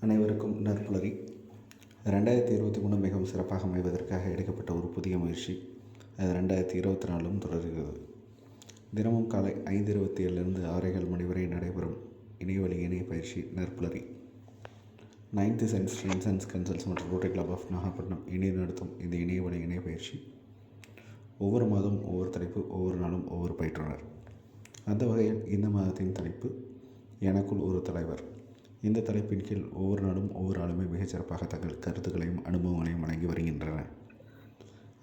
அனைவருக்கும் நற்புலரி. 2023 மிகவும் சிறப்பாக அமைவதற்காக எடுக்கப்பட்ட ஒரு புதிய முயற்சி. அது 2024 தொடர்கிறது. தினமும் காலை 5:27 6:15 மணி வரை நடைபெறும் இணையவழி இணைய பயிற்சி நற்புலரி. 9th சென்ஸ் ஸ்ட்ரென்த்ஸ் அண்ட் கன்சல்ட்ஸ் மற்றும் ரோட்டரி கிளப் ஆஃப் நாகப்பட்டினம் இணைந்து நடத்தும் இந்த இணையவழி இணைய பயிற்சி ஒவ்வொரு மாதம் ஒவ்வொரு தலைப்பு, ஒவ்வொரு நாளும் ஒவ்வொரு பயிற்றுனர். அந்த வகையில் இந்த மாதத்தின் தலைப்பு எனக்குள் ஒரு தலைவர். இந்த தலைப்பின் கீழ் ஒவ்வொரு நாளும் ஒவ்வொரு ஆளுமே மிகச்சிறப்பாக தங்கள் கருத்துக்களையும் அனுபவங்களையும் வழங்கி வருகின்றனர்.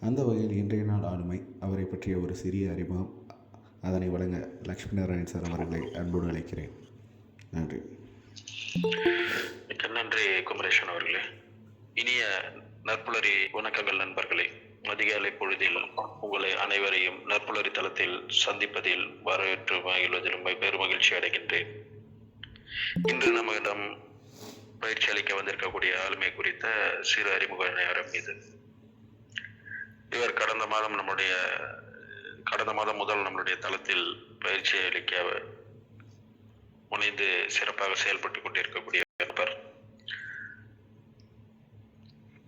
அந்த வகையில் இன்றைய நாள் ஆளுமை, அவரை பற்றிய ஒரு சிறிய அறிமுகம், அதனை வழங்க லக்ஷ்மி நாராயண் சார் அவர்களை அன்போடு அழைக்கிறேன். நன்றி. நன்றி குமரேஷன் அவர்களே. இனிய நற்புலரி வணக்கங்கள் நண்பர்களே. அதிகாலை பொழுதில் உங்களை அனைவரையும் நற்புலரி தளத்தில் சந்திப்பதில் வரவேற்று மகிழ்வதிலும் பெரும் மகிழ்ச்சி அடைகின்றேன். இன்று நம்மிடம் பயிற்சி அளிக்க வந்திருக்கக்கூடிய ஆளுமை குறித்த சிறு அறிமுக நேரம் இது. இவர் கடந்த மாதம் முதல் நம்மளுடைய தளத்தில் பயிற்சி அளிக்க முனைந்து சிறப்பாக செயல்பட்டு கொண்டிருக்கக்கூடிய நபர்.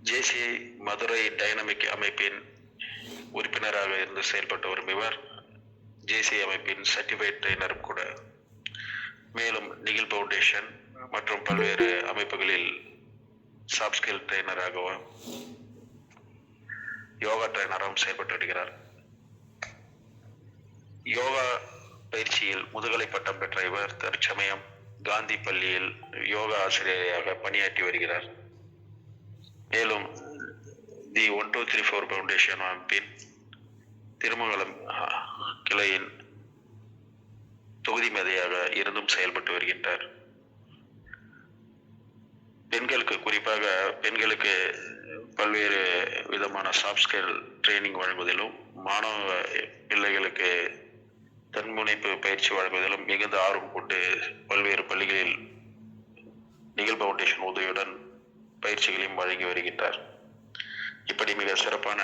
ஜேசி மதுரை டைனமிக் அமைப்பின் உறுப்பினராக இருந்து செயல்பட்ட ஒரு இவர் ஜேசி அமைப்பின் சர்டிஃபைட் ட்ரெயினரும் கூட. மேலும் நிகில் ஃபவுண்டேஷன் மற்றும் பல்வேறு அமைப்புகளில் சாஃப்ட் ஸ்கில் ட்ரெயினராகவும் யோகா ட்ரெயினராகவும் செயல்பட்டு வருகிறார். யோகா பயிற்சியில் முதுகலை பட்டம் பெற்ற இவர் தற்சமயம் காந்தி பள்ளியில் யோகா ஆசிரியராக பணியாற்றி வருகிறார். மேலும் தி 1234 ஃபவுண்டேஷன் அமைப்பின் திருமங்கலம் கிளையின் தொகுதி மேதையாக இருந்தும் செயல்பட்டு வருகின்றார். குறிப்பாக பெண்களுக்கு பல்வேறு விதமான சாஃப்ட் ஸ்கில் ட்ரைனிங் வழங்குவதிலும், மாணவ பிள்ளைகளுக்கு தன்முனைப்பு பயிற்சி வழங்குவதிலும் மிகுந்த ஆர்வம் கொண்டு பல்வேறு பள்ளிகளில் நிகில் ஃபவுண்டேஷன் உதவியுடன் பயிற்சிகளையும் வழங்கி வருகின்றார். இப்படி மிக சிறப்பான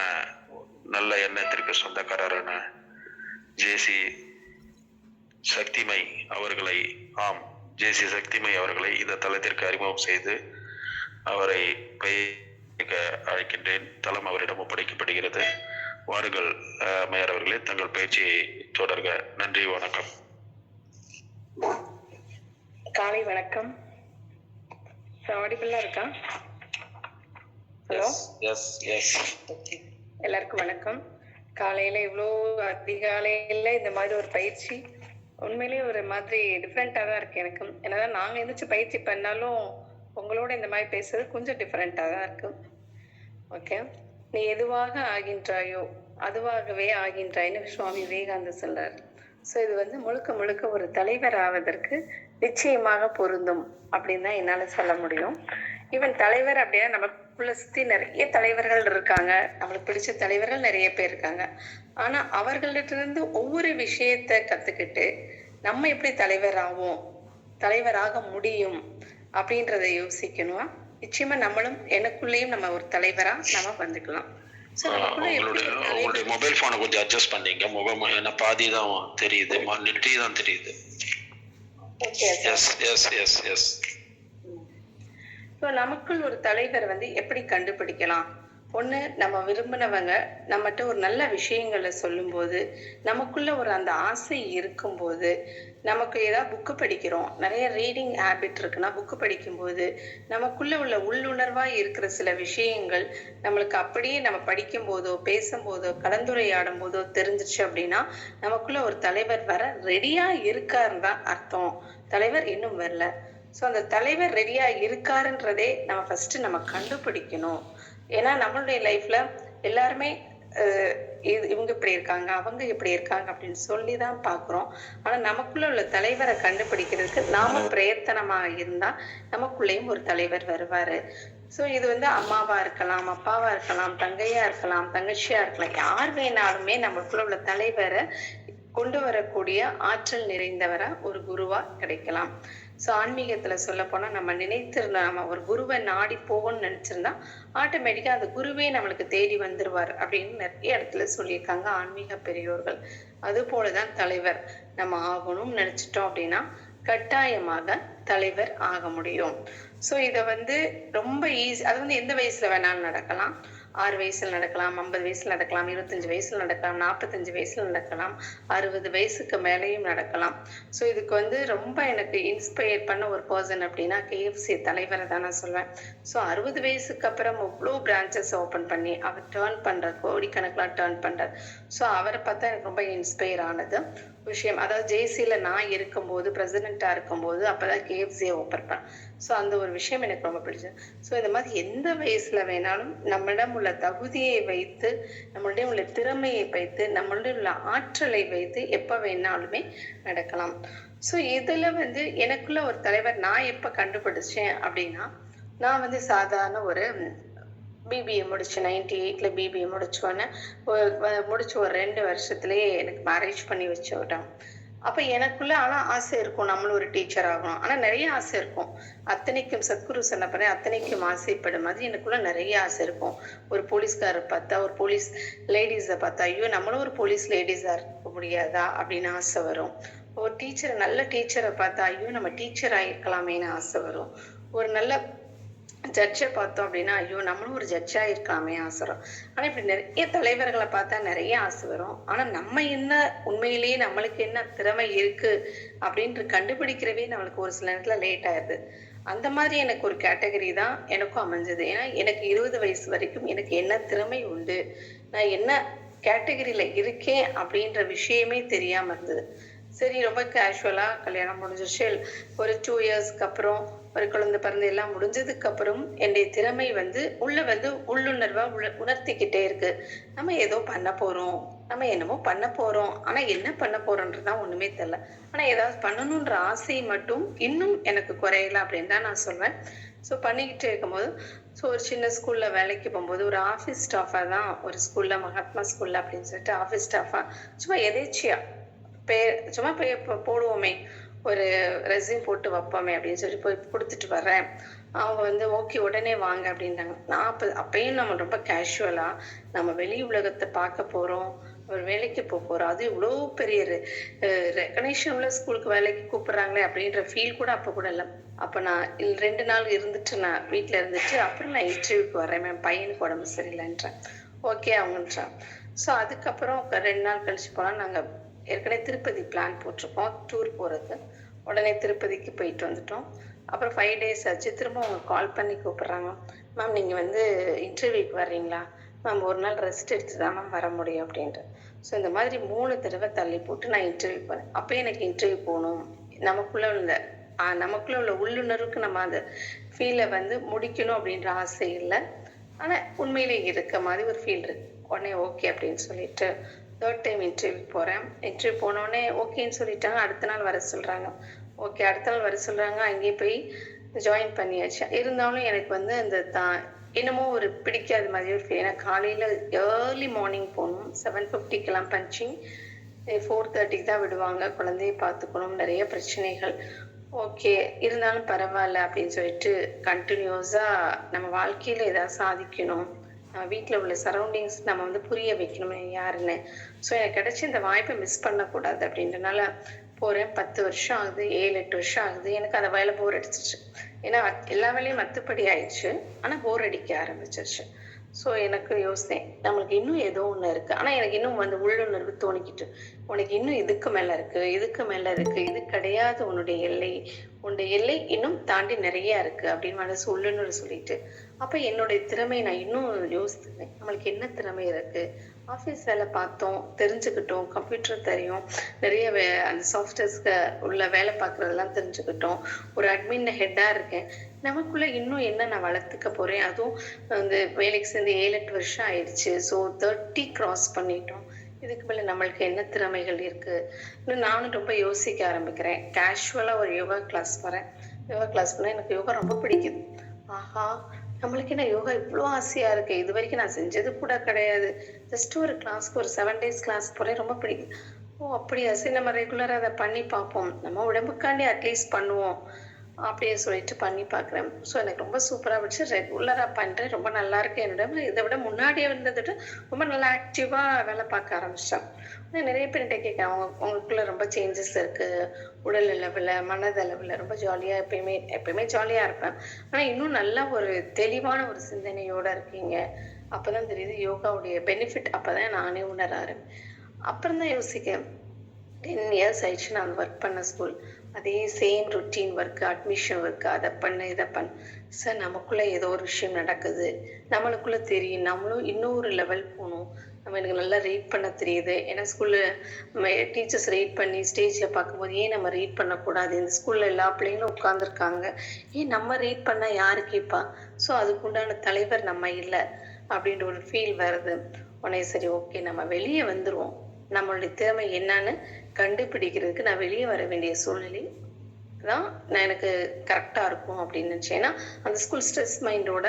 நல்ல எண்ணத்திற்கு சொந்தக்காரரான ஜேசி சக்திமை அவர்களை இந்த தளத்திற்கு அறிமுகம் செய்து அவரை பயிற்சிக்க அழைக்கின்றேன். தளம் அவரிடம் ஒப்படைக்கப்படுகிறது. வாருங்கள் மேயர் அவர்களே, தங்கள் பயிற்சியை தொடர்க. நன்றி, வணக்கம். காலை வணக்கம். ஆடிபிளா இருக்கா? ஹலோ, எல்லாருக்கும் வணக்கம். காலையில இவ்வளோ அதிகாலையில இந்த மாதிரி ஒரு பயிற்சி உண்மையிலேயே ஒரு மாதிரி டிஃப்ரெண்ட்டாக தான் இருக்குது எனக்கு. என்னதான் நாங்கள் எந்திரிச்சு பயிற்சி பண்ணாலும் உங்களோட இந்த மாதிரி பேசுறது கொஞ்சம் டிஃப்ரெண்ட்டாக தான் இருக்குது. ஓகே, நீ எதுவாக ஆகின்றாயோ அதுவாகவே ஆகின்றாய்ன்னு சுவாமி விவேகானந்தர் சொல்றார். ஸோ இது முழுக்க முழுக்க ஒரு தலைவர் ஆவதற்கு நிச்சயமாக பொருந்தும் அப்படின்னு தான் என்னால் சொல்ல முடியும். ஈவன் தலைவர் அப்படின்னா நமக்குள்ள சுற்றி நிறைய தலைவர்கள் இருக்காங்க, நம்மளுக்கு பிடிச்ச தலைவர்கள் நிறைய பேர் இருக்காங்க. ஆனால் அவர்களிட்ட இருந்து ஒவ்வொரு விஷயத்த கற்றுக்கிட்டு நம்ம எப்படி தலைவராக முடியும் அப்படின்றத யோசிக்கணும். நிச்சயமா நம்மளும் எனக்குள்ளேயும் நம்ம ஒரு தலைவரா நம்ம வந்துக்கலாம். உங்களுடைய மொபைல் போனை கொஞ்சம் அட்ஜஸ்ட் பண்ணீங்க. முகம் என்ன பாதி தான் தெரியுது, நெற்றி தான் தெரியுது. நமக்குள் ஒரு தலைவர் எப்படி கண்டுபிடிக்கலாம்? ஒண்ணு, நம்ம விரும்பினவங்க நம்மகிட்ட ஒரு நல்ல விஷயங்களை சொல்லும்போது, நமக்குள்ள ஒரு அந்த ஆசை இருக்கும்போது, நமக்கு ஏதாவது புக்கு படிக்கிறோம், நிறைய ரீடிங் ஹேபிட் இருக்குன்னா புக்கு படிக்கும்போது நமக்குள்ள உள்ள உள்ளுணர்வா இருக்கிற சில விஷயங்கள் நம்மளுக்கு அப்படியே நம்ம படிக்கும் போதோ பேசும்போதோ கலந்துரையாடும் போதோ தெரிஞ்சிருச்சு அப்படின்னா நமக்குள்ள ஒரு தலைவர் வர ரெடியா இருக்காருன்னு தான் அர்த்தம். தலைவர் இன்னும் வரல. ஸோ அந்த தலைவர் ரெடியா இருக்காருன்றதே நம்ம ஃபர்ஸ்ட் நம்ம கண்டுபிடிக்கணும். ஏன்னா நம்மளுடைய லைஃப்ல எல்லாருமே இவங்க இப்படி இருக்காங்க, அவங்க இப்படி இருக்காங்க அப்படின்னு சொல்லி தான் பார்க்குறோம். ஆனால் நமக்குள்ள உள்ள தலைவரை கண்டுபிடிக்கிறதுக்கு நாம பிரயத்தனமா இருந்தா நமக்குள்ளேயும் ஒரு தலைவர் வருவாரு. ஸோ இது அம்மாவா இருக்கலாம், அப்பாவா இருக்கலாம், தங்கையா இருக்கலாம், தங்கச்சியா இருக்கலாம், யார் வேணாலுமே நமக்குள்ள உள்ள தலைவரை கொண்டு வரக்கூடிய ஆற்றல் நிறைந்தவரா ஒரு குருவா கிடைக்கலாம். ஸோ ஆன்மீகத்துல சொல்ல போனா நம்ம நினைத்திருந்தோம், நம்ம ஒரு குருவை நாடி போகணும்னு நினைச்சிருந்தா ஆட்டோமேட்டிக்கா அந்த குருவே நம்மளுக்கு தேடி வந்துருவார் அப்படின்னு நிறைய இடத்துல சொல்லியிருக்காங்க ஆன்மீக பெரியோர்கள். அது போலதான் தலைவர் நம்ம ஆகணும்னு நினைச்சிட்டோம் அப்படின்னா கட்டாயமாக தலைவர் ஆக முடியும். ஸோ இதை வந்து ரொம்ப ஈஸி. அது வந்து எந்த வயசுல வேணாலும் நடக்கலாம். 6 வயசுல நடக்கலாம், 50 வயசுல நடக்கலாம், 25 வயசுல நடக்கலாம், 45 வயசுல நடக்கலாம், 60 வயசுக்கு மேலேயும் நடக்கலாம். ஸோ இதுக்கு வந்து ரொம்ப எனக்கு இன்ஸ்பயர் பண்ண ஒரு பர்சன் அப்படின்னா KFC தலைவரை தான் நான் சொல்வேன். ஸோ 60 வயசுக்கு அப்புறம் இவ்வளோ பிரான்ச்சஸ் ஓப்பன் பண்ணி அவர் டேர்ன் பண்ணுறார், கோடிக்கணக்கில் டேர்ன் பண்ணுறார். ஸோ அவரை பார்த்தா எனக்கு ரொம்ப இன்ஸ்பயர் ஆனது விஷயம். அதாவது ஜேசியில் நான் இருக்கும்போது, பிரசிடெண்ட்டாக இருக்கும்போது அப்போ தான் KFC-யை ஓப்பன் பண்ணேன். ஸோ அந்த ஒரு விஷயம் எனக்கு ரொம்ப பிடிச்சது. ஸோ இந்த மாதிரி எந்த வயசில் வேணாலும் நம்மிடம் உள்ள தகுதியை வைத்து, நம்மளுடைய உள்ள திறமையை வைத்து, நம்மளுடைய உள்ள ஆற்றலை வைத்து எப்போ வேணாலுமே நடக்கலாம். ஸோ இதில் வந்து எனக்குள்ள ஒரு தலைவர் நான் எப்போ கண்டுபிடிச்சேன் அப்படின்னா, நான் வந்து சாதாரண ஒரு பிபிஏ முடித்தேன். 98ல் பிபிஏ முடித்தோன்னே முடிச்சு ஒரு 2 வருஷத்துலேயே எனக்கு மேரேஜ் பண்ணி வச்சு விட்டாங்க. அப்போ எனக்குள்ள ஆனால் ஆசை இருக்கும், நம்மளும் ஒரு டீச்சர் ஆகணும். ஆனால் நிறைய ஆசை இருக்கும். அத்தனைக்கும் சத்குரு சொன்ன பண்ண அத்தனைக்கும் ஆசைப்படும் மாதிரி எனக்குள்ள நிறைய ஆசை இருக்கும். ஒரு போலீஸ்காரரை பார்த்தா, ஒரு போலீஸ் லேடிஸை பார்த்தா, ஐயோ நம்மளும் ஒரு போலீஸ் லேடிஸாக இருக்க முடியாதா அப்படின்னு ஆசை வரும். ஒரு டீச்சரை, நல்ல டீச்சரை பார்த்தா, ஐயோ நம்ம டீச்சர் ஆகிருக்கலாமேன்னு ஆசை வரும். ஒரு நல்ல ஜட்ஜை பார்த்தோம் அப்படின்னா, ஐயோ நம்மளும் ஒரு ஜட்ஜாக இருக்கலாமே ஆசை வரும். ஆனால் இப்படி நிறைய தலைவர்களை பார்த்தா நிறைய ஆசை வரும். ஆனால் நம்ம என்ன உண்மையிலேயே நம்மளுக்கு என்ன திறமை இருக்குது அப்படின்ட்டு கண்டுபிடிக்கிறவே நம்மளுக்கு ஒரு சில நேரத்தில் லேட் ஆயிடுது. அந்த மாதிரி எனக்கு ஒரு கேட்டகரி தான் எனக்கும் அமைஞ்சது. ஏன்னா எனக்கு 20 வயசு வரைக்கும் எனக்கு என்ன திறமை உண்டு, நான் என்ன கேட்டகரியில் இருக்கேன் அப்படின்ற விஷயமே தெரியாமல் இருந்தது. சரி, ரொம்ப கேஷுவலாக கல்யாணம் முடிஞ்சிருச்சு. ஒரு 2 இயர்ஸ்க்கு அப்புறம் ஒரு குழந்தை பிறந்து எல்லாம் முடிஞ்சதுக்கு அப்புறம் என்னுடைய திறமை வந்து உள்ளுணர்வா உணர்த்திக்கிட்டே இருக்கு. நம்ம ஏதோ பண்ண போறோம், நம்ம என்னமோ பண்ண போறோம், ஆனா என்ன பண்ண போறோன்றதுதான் ஒண்ணுமே தெரியல. ஆனா ஏதாவது பண்ணணுன்ற ஆசை மட்டும் இன்னும் எனக்கு குறையல அப்படின்னு தான் நான் சொல்வேன். ஸோ பண்ணிக்கிட்டே இருக்கும்போது, ஸோ ஒரு சின்ன ஸ்கூல்ல வேலைக்கு போகும்போது ஒரு ஆஃபீஸ் ஸ்டாஃபாக தான், ஒரு ஸ்கூல்ல மகாத்மா ஸ்கூல்ல அப்படின்னு சொல்லிட்டு ஆஃபீஸ் ஸ்டாஃபா சும்மா எதேச்சியா சும்மா போடுவோமே, ஒரு ரெஸ்யூம் போட்டு வைப்போமே அப்படின்னு சொல்லி போய் கொடுத்துட்டு வர்றேன். அவங்க வந்து ஓகே உடனே வாங்க அப்படின்றாங்க. நான் அப்பயும் நம்ம ரொம்ப கேஷுவலாக நம்ம வெளி உலகத்தை பார்க்க போகிறோம், ஒரு வேலைக்கு போகிறோம், அது இவ்வளோ பெரிய ரெகனேஷன் உள்ள ஸ்கூலுக்கு வேலைக்கு கூப்பிட்றாங்களே அப்படின்ற ஃபீல் கூட அப்போ கூட இல்லை. அப்போ நான் 2 நாள் இருந்துட்டு நான் வீட்டில் இருந்துட்டு அப்புறம் நான் இன்டர்வியூக்கு வரேன். என் பையனுக்கு உடம்பு சரியில்லைன்றேன். ஓகே அவங்கன்றான். ஸோ அதுக்கப்புறம் 2 நாள் கழிச்சு போனால் நாங்கள் ஏற்கனவே திருப்பதி பிளான் போட்டிருக்கோம் டூர் போகிறது. உடனே திருப்பதிக்கு போயிட்டு வந்துட்டோம். அப்புறம் 5 டேஸ் ஆச்சு. திரும்ப அவங்க கால் பண்ணி கூப்பிட்றாங்க, மேம் நீங்கள் வந்து இன்டர்வியூக்கு வர்றீங்களா மேம், ஒரு நாள் ரெஸ்ட் எடுத்து தான் மேம் வர முடியும் அப்படின்ட்டு. ஸோ இந்த மாதிரி 3 தடவை தள்ளி போட்டு நான் இன்டர்வியூ போனேன். அப்போ எனக்கு இன்டர்வியூ போகணும், நமக்குள்ளே உள்ள உள்ளுணர்வுக்கு நம்ம அந்த ஃபீலை வந்து முடிக்கணும் அப்படின்ற ஆசை இல்லை. ஆனால் உண்மையிலே இருக்க மாதிரி ஒரு ஃபீல் இருக்கு. உடனே ஓகே அப்படின்னு சொல்லிட்டு 3rd டைம் இன்டர்வியூ போகிறேன். இன்டர்வியூ போனோடனே ஓகேன்னு சொல்லிட்டாங்க. அடுத்த நாள் வர சொல்கிறாங்க. ஓகே அடுத்த நாள் வர சொல்கிறாங்க. அங்கேயே போய் ஜாயின் பண்ணியாச்சு. இருந்தாலும் எனக்கு வந்து அந்த என்னமோ ஒரு பிடிக்காத மாதிரி ஒரு ஃபீல். ஏன்னா காலையில் ஏர்லி மார்னிங் போகணும், 7:50க்கெல்லாம் பஞ்சிங், 4:30க்கு தான் விடுவாங்க. குழந்தைய பார்த்துக்கணும், நிறைய பிரச்சனைகள். ஓகே இருந்தாலும் பரவாயில்ல அப்படின்னு சொல்லிட்டு கண்டினியூஸாக நம்ம வாழ்க்கையில் ஏதாவது சாதிக்கணும், வீட்டில் உள்ள சரௌண்டிங்ஸ் நம்ம வந்து புரிய வைக்கணும் யாருன்னு. ஸோ எனக்கு கிடைச்ச இந்த வாய்ப்பை மிஸ் பண்ணக்கூடாது அப்படின்றனால போகிறேன். 10 வருஷம் ஆகுது, 7-8 வருஷம் ஆகுது. எனக்கு அந்த வேலை போர் அடிச்சிருச்சு. ஏன்னா எல்லா வேலையும் மற்றபடி ஆயிடுச்சு, ஆனால் போர் அடிக்க ஆரம்பிச்சிருச்சு. ஸோ எனக்கு யோசித்தேன், நம்மளுக்கு இன்னும் ஏதோ ஒன்று இருக்குது. ஆனால் எனக்கு இன்னும் வந்து உள்ளுணர்வு தோணிக்கிட்டு, உனக்கு இன்னும் இதுக்கு மேலே இருக்குது, இதுக்கு மேலே இருக்குது, இது கிடையாது உன்னுடைய எல்லை இன்னும் தாண்டி நிறையா இருக்குது அப்படின்னு மனசு உள்ளுணர்வு சொல்லிட்டு, அப்போ என்னுடைய திறமையை நான் இன்னும் யோசித்தேன். நம்மளுக்கு என்ன திறமை இருக்குது, ஆஃபீஸ் வேலை பார்த்தோம், தெரிஞ்சுக்கிட்டோம், கம்ப்யூட்டர் தெரியும், நிறைய அந்த சாஃப்ட்வேர்ஸ்க்கு உள்ள வேலை பார்க்குறதெல்லாம் தெரிஞ்சுக்கிட்டோம், ஒரு அட்மின் ஹெட்டாக இருக்கேன். நமக்குள்ளே இன்னும் என்ன நான் வளர்த்துக்க போகிறேன். அதுவும் வந்து வேலைக்கு சேர்ந்து 7-8 வருஷம் ஆயிடுச்சு. ஸோ 30 கிராஸ் பண்ணிட்டோம். இதுக்கு மேலே நம்மளுக்கு என்ன திறமைகள் இருக்குது. இன்னும் நானும் ரொம்ப யோசிக்க ஆரம்பிக்கிறேன். கேஷுவலாக ஒரு யோகா கிளாஸ் போகிறேன். யோகா கிளாஸ் போனால் எனக்கு யோகா ரொம்ப பிடிக்குது. ஆஹா நம்மளுக்கு என்ன யோகா இவ்வளோ ஆசையாக இருக்குது, இது வரைக்கும் நான் செஞ்சது கூட கிடையாது. ஜஸ்ட் ஒரு கிளாஸ்க்கு ஒரு 7 டேஸ் கிளாஸ் போகிறேன், ரொம்ப பிடிக்குது. ஓ அப்படியா, சரி நம்ம ரெகுலராக அதை பண்ணி பார்ப்போம், நம்ம உடம்புக்காண்டி அட்லீஸ்ட் பண்ணுவோம் அப்படியே சொல்லிட்டு பண்ணி பார்க்குறேன். ஸோ எனக்கு ரொம்ப சூப்பராக பிடிச்சி ரெகுலராக பண்ணுறேன். ரொம்ப நல்லா இருக்கு. என்னோட இதை விட முன்னாடியே இருந்ததை விட ரொம்ப நல்லா ஆக்டிவாக வேலை பார்க்க ஆரம்பிச்சிட்டேன். நான் நிறைய பேர்கிட்ட கேட்குறேன், உங்களுக்குள்ள ரொம்ப சேஞ்சஸ் இருக்கு. உடல் அளவில், மனதளவில் ரொம்ப ஜாலியாக எப்பயுமே ஜாலியாக இருப்பேன். ஆனால் இன்னும் நல்ல ஒரு தெளிவான ஒரு சிந்தனையோட இருக்கீங்க. அப்பதான் தெரியுது யோகாவுடைய பெனிஃபிட். அப்பதான் நானே உணர ஆரம்பிச்சேன். அப்புறம் தான் யோசிக்கிறேன், 10 இயர்ஸ் ஆயிடுச்சு நான் ஒர்க் பண்ண ஸ்கூல். அதே same routine work, admission work, அதை பண்ணு இதை பண்ணு. சார் நமக்குள்ள ஏதோ ஒரு விஷயம் நடக்குது, நம்மளுக்குள்ள தெரியும், நம்மளும் இன்னொரு லெவல் போகணும். நம்ம எனக்கு நல்லா ரீட் பண்ண தெரியுது. ஏன்னா ஸ்கூலில் டீச்சர்ஸ் ரீட் பண்ணி ஸ்டேஜில் பார்க்கும்போது ஏன் நம்ம ரீட் பண்ணக்கூடாது, இந்த ஸ்கூலில் எல்லா பிள்ளைங்களும் உட்காந்துருக்காங்க, ஏன் நம்ம ரீட் பண்ணால் யாரு கேட்பா, ஸோ அதுக்குண்டான தலைவர் நம்ம இல்லை அப்படின்ற ஒரு ஃபீல் வருது. உடனே சரி ஓகே நம்ம வெளியே வந்துடுவோம், நம்மளுடைய திறமை என்னன்னு கண்டுபிடிக்கிறதுக்கு நான் வெளியே வர வேண்டிய சூழ்நிலை தான் நான் எனக்கு கரெக்டாக இருக்கும் அப்படின்னு நினச்சேன். ஏன்னா அந்த ஸ்கூல் ஸ்ட்ரெஸ் மைண்டோட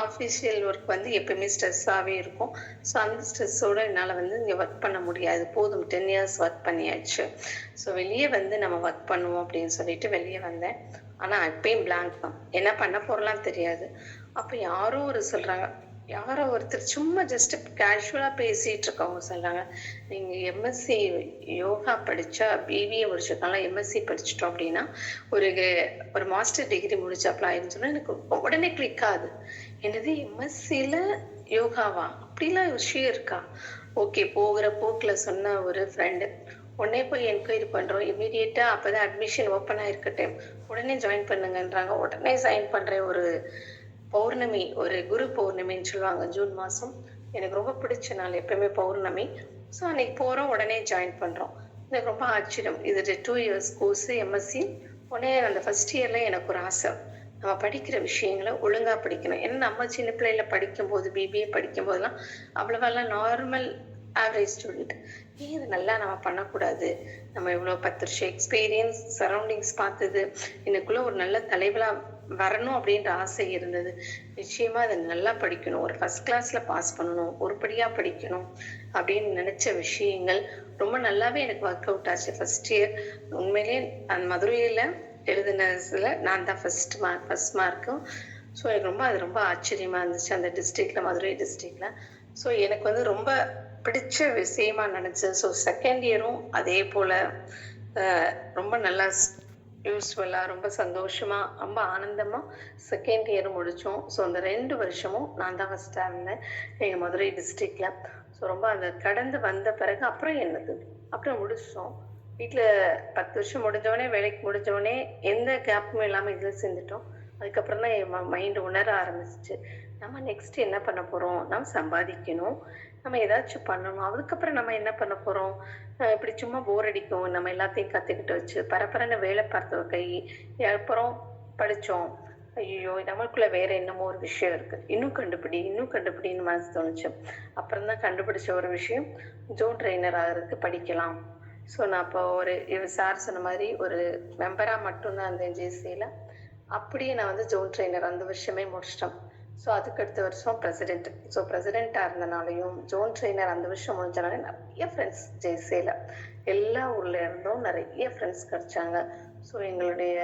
ஆஃபீஷியல் ஒர்க் வந்து எப்பயுமே ஸ்ட்ரெஸ்ஸாகவே இருக்கும். ஸோ அந்த ஸ்ட்ரெஸ்ஸோடு என்னால் வந்து இங்கே ஒர்க் பண்ண முடியாது, போதும் 10 இயர்ஸ் ஒர்க் பண்ணியாச்சு, ஸோ வெளியே வந்து நம்ம ஒர்க் பண்ணுவோம் அப்படின்னு சொல்லிட்டு வெளியே வந்தேன். ஆனால் எப்பயும் பிளாங்க் தான், என்ன பண்ண போகிறலாம் தெரியாது. அப்போ யாரோ ஒருத்தர் சும்மா ஜஸ்ட் கேஷுவலாக பேசிகிட்டு இருக்கவங்க சொல்கிறாங்க, நீங்கள் எம்எஸ்சி யோகா படித்தா பிபிஏ முடிச்சிருக்காங்களா, எம்எஸ்சி படிச்சிட்டோம் அப்படின்னா ஒரு மாஸ்டர் டிகிரி முடிச்சாப்ல ஆயிருன்னு சொன்னால் எனக்கு உடனே கிளிக் ஆகுது. என்னது எம்எஸ்சியில் யோகாவா, அப்படிலாம் விஷயம் இருக்கா? ஓகே, போகிற போக்கில் சொன்ன ஒரு ஃப்ரெண்டு, உடனே போய் என்கொயரி பண்ணுறோம் இமீடியட்டாக. அப்போ தான் அட்மிஷன் ஓப்பன் ஆகிருக்கட்டும், உடனே ஜாயின் பண்ணுங்கன்றாங்க. உடனே ஜாயின் பண்ணுறேன். ஒரு பௌர்ணமி, ஒரு குரு பௌர்ணமின்னு சொல்லுவாங்க, ஜூன் மாதம். எனக்கு ரொம்ப பிடிச்ச நாள் எப்பயுமே பௌர்ணமி. ஸோ அன்னைக்கு போகிறோம், உடனே ஜாயின் பண்ணுறோம். எனக்கு ரொம்ப ஆச்சரியம். இது 2 இயர்ஸ் கோர்ஸு எம்எஸ்சி. உடனே அந்த ஃபஸ்ட் இயரில் எனக்கு ஒரு ஆசை, நம்ம படிக்கிற விஷயங்களை ஒழுங்காக படிக்கணும். ஏன்னா நம்ம சின்ன பிள்ளையில படிக்கும்போது, பிபிஏ படிக்கும்போதெல்லாம் அவ்வளோவெல்லாம் நார்மல் ஆவரேஜ் ஸ்டூடெண்ட். ஏன் இது நல்லா நம்ம பண்ணக்கூடாது, நம்ம இவ்வளோ 10 வருஷம் எக்ஸ்பீரியன்ஸ், சரௌண்டிங்ஸ் பார்த்தது, எனக்குள்ளே ஒரு நல்ல தலைவலாக வரணும் அப்படின்ற ஆசை இருந்தது. நிச்சயமாக அதை நல்லா படிக்கணும், ஒரு ஃபஸ்ட் கிளாஸில் பாஸ் பண்ணணும், ஒருபடியாக படிக்கணும் அப்படின்னு நினச்ச விஷயங்கள் ரொம்ப நல்லாவே எனக்கு ஒர்க் அவுட் ஆச்சு. ஃபஸ்ட் இயர் உண்மையிலேயே அந்த மதுரையில் எழுதினதில் நான் தான் ஃபஸ்ட் மார்க்கும். ஸோ எனக்கு அது ரொம்ப ஆச்சரியமாக இருந்துச்சு அந்த டிஸ்ட்ரிக்டில், மதுரை டிஸ்ட்ரிக்டில். ஸோ எனக்கு வந்து ரொம்ப பிடிச்ச விஷயமா நினச்சது. ஸோ செகண்ட் இயரும் அதே போல் ரொம்ப நல்லா யூஸ்ஃபுல்லாக, ரொம்ப சந்தோஷமாக, ரொம்ப ஆனந்தமாக செகண்ட் இயரும் முடித்தோம். ஸோ அந்த 2 வருஷமும் நான் தான் ஃபஸ்ட்டாக இருந்தேன் எங்கள் மதுரை டிஸ்ட்ரிக்டில். ஸோ ரொம்ப அந்த கடந்து வந்த பிறகு அப்புறம் முடிச்சிட்டோம். வீட்டில் 10 வருஷம் முடிஞ்சோடனே, வேலைக்கு முடிஞ்சோடனே எந்த கேப்பும் இல்லாமல் இதில் சேர்ந்துட்டோம். அதுக்கப்புறம் தான் என் மைண்டு உணர ஆரம்பிச்சிச்சு, நம்ம நெக்ஸ்ட் என்ன பண்ண போகிறோம், நம்ம சம்பாதிக்கணும், நம்ம ஏதாச்சும் பண்ணணும். அதுக்கப்புறம் நம்ம என்ன பண்ண போகிறோம், இப்படி சும்மா போர் அடிக்கும், நம்ம எல்லாத்தையும் கற்றுக்கிட்டு வச்சு பரபரன்னு வேலை பார்த்த கை. அப்புறம் படித்தோம், ஐயோ நம்மளுக்குள்ள வேற என்னமோ ஒரு விஷயம் இருக்குது, இன்னும் கண்டுபிடின்னு மனசு தோணுச்சு. அப்புறம் தான் கண்டுபிடிச்ச ஒரு விஷயம், ஜோன் ட்ரெயினர் ஆகிறதுக்கு படிக்கலாம். ஸோ நான் அப்போ சார் சொன்ன மாதிரி ஒரு மெம்பராக மட்டும்தான் இருந்தேன் ஜேசியில். அப்படியே நான் வந்து ஜோன் ட்ரெயினர் அந்த வருஷமே முடிச்சிட்டேன். ஸோ அதுக்கு அடுத்த வருஷம் பிரசிடென்ட். ஸோ பிரசிடெண்ட்டாக இருந்தனாலையும் ஜோன் ட்ரெயினர் அந்த வருஷம் முடிஞ்சனாலே நிறைய ஃப்ரெண்ட்ஸ் ஜேசியில், எல்லா ஊரில் இருந்தும் நிறைய ஃப்ரெண்ட்ஸ் கிடைச்சாங்க. ஸோ எங்களுடைய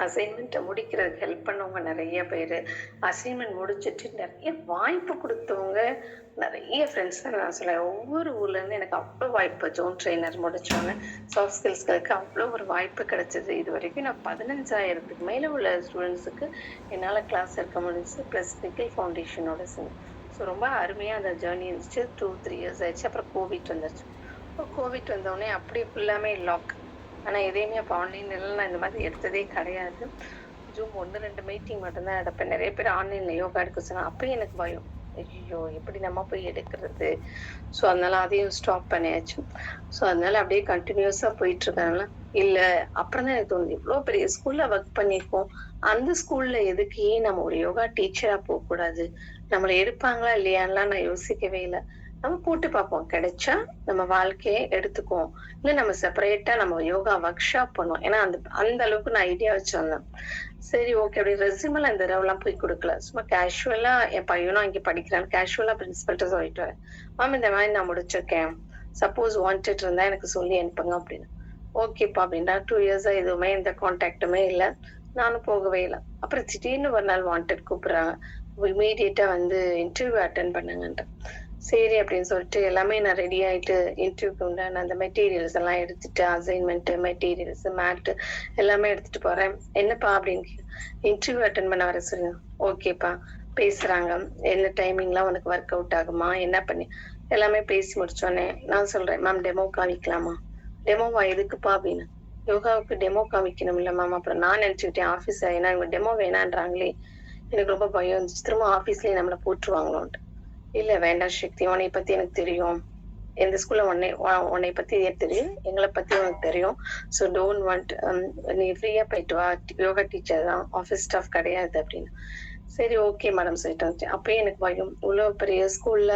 அசைன்மெண்ட்டை முடிக்கிறதுக்கு ஹெல்ப் பண்ணவங்க நிறைய பேர், அசைன்மெண்ட் முடிச்சுட்டு நிறைய வாய்ப்பு கொடுத்தவங்க நிறைய ஃப்ரெண்ட்ஸ் தான் நான் சொல்லுவேன். ஒவ்வொரு ஊர்லேருந்து எனக்கு அவ்வளோ வாய்ப்பு, ஜோன் ட்ரெயினர் முடித்தோன்னு சாஃப்ட் ஸ்கில்ஸ்களுக்கு அவ்வளோ ஒரு வாய்ப்பு கிடைச்சிது. இது வரைக்கும் நான் 15,000க்கு மேலே உள்ள ஸ்டூடெண்ட்ஸுக்கு என்னால் கிளாஸ் எடுக்க முடிஞ்சிச்சு, ப்ளஸ் நிக்கில் ஃபவுண்டேஷனோட சேர்ந்து. ஸோ ரொம்ப அருமையாக அந்த ஜேர்னி இருந்துச்சு. 2-3 இயர்ஸ் ஆயிடுச்சு. அப்புறம் கோவிட் வந்துருச்சு. இப்போ கோவிட் வந்தோடனே அப்படி ஃபுல்லாமே லாக். ஆனால் எதையுமே அப்போ ஆன்லைன்லாம் நான் இந்த மாதிரி எடுத்ததே கிடையாது. ஜூம் 1-2 மீட்டிங் மட்டும்தான் எடுப்பேன். நிறைய பேர் ஆன்லைனில் யோகா எடுக்க சொன்னாங்க. அப்போ எனக்கு பயம், ஐயோ எப்படி நம்ம போய் எடுக்கிறது. ஸோ அதனால அதையும் ஸ்டாப் பண்ணியாச்சு. ஸோ அதனால அப்படியே கண்டினியூஸாக போயிட்டுருக்கனால இல்லை. அப்புறம் தான் எனக்கு தோணுது, இவ்வளோ பெரிய ஸ்கூலில் ஒர்க் பண்ணியிருக்கோம், அந்த ஸ்கூலில் எதுக்கு நம்ம ஒரு யோகா டீச்சராக போகக்கூடாது, நம்மளை எடுப்பாங்களா இல்லையான்லாம் நான் யோசிக்கவே இல்லை. நம்ம போட்டு பார்ப்போம், கிடைச்சா நம்ம வாழ்க்கையை எடுத்துக்குவோம், இல்லை நம்ம செப்பரேட்டா நம்ம யோகா ஒர்க் ஷாப் பண்ணுவோம். ஏன்னா அந்த அளவுக்கு நான் ஐடியா வச்சு வந்தேன். சரி ஓகே, அப்படி ரெஸ்யூமெல்லாம் இந்த தடவைலாம் போய் கொடுக்கல, சும்மா கேஷுவலா என் பையனும் அங்கே படிக்கிறான், கேஷுவலா பிரின்சிபல்கிட்ட சொல்லிட்டு வரேன், மேம் இந்த மாதிரி நான் முடிச்சிருக்கேன், சப்போஸ் வாண்டட் இருந்தா எனக்கு சொல்லி அனுப்புங்க அப்படின்னு. ஓகேப்பா அப்படின்னா 2 இயர்ஸா எதுவுமே எந்த கான்டாக்டுமே இல்லை, நானும் போகவே இல்லை. அப்புறம் திடீர்னு ஒரு நாள் வாண்டட் கூப்பிடுறாங்க, இமீடியட்டா வந்து இன்டர்வியூ அட்டென்ட் பண்ணுங்கன்ட்டு. சரி அப்படின்னு சொல்லிட்டு எல்லாமே நான் ரெடி ஆயிட்டு இன்டர்வியூக்கு உண்டான அந்த மெட்டீரியல்ஸ் எல்லாம் எடுத்துட்டு அசைன்மெண்ட் மெட்டீரியல்ஸ் மேட் எல்லாமே எடுத்துட்டு போறேன். என்னப்பா அப்படின்னு இன்டர்வியூ அட்டன் பண்ண வர சொல்லு. ஓகேப்பா பேசுறாங்க. என்ன டைமிங்லாம் உனக்கு ஒர்க் அவுட் ஆகுமா என்ன பண்ணி எல்லாமே பேசி முடிச்சோடனே நான் சொல்றேன், மேம் டெமோ காமிக்கலாமா? டெமோவா எதுக்குப்பா அப்படின்னு. யோகாவுக்கு டெமோ காமிக்கணும் இல்ல மேம். அப்புறம் நான் நினைச்சுக்கிட்டேன் ஆபீஸ் ஏன்னா இவங்க டெமோ வேணான்றாங்களே, எனக்கு ரொம்ப பயம் இருந்துச்சு. திரும்ப ஆபீஸ்லயே நம்மள போட்டுருவாங்களோன்ட்டு. இல்ல வேண்டாம் சக்தி, உன்னை பத்தி எனக்கு தெரியும். எந்த ஸ்கூல்ல உன்னை பத்தி தெரியும், எங்களை பத்தி உனக்கு தெரியும். ஸோ டோன்ட் வாண்ட், நீ ஃப்ரீயா போயிட்டு வா, யோகா டீச்சர் தான், ஆஃபீஸ் ஸ்டாஃப் கிடையாது அப்படின்னு. சரி ஓகே மேடம் சொல்லிட்டு வந்துட்டேன். அப்பயே எனக்கு பயம், இவ்வளவு பெரிய ஸ்கூல்ல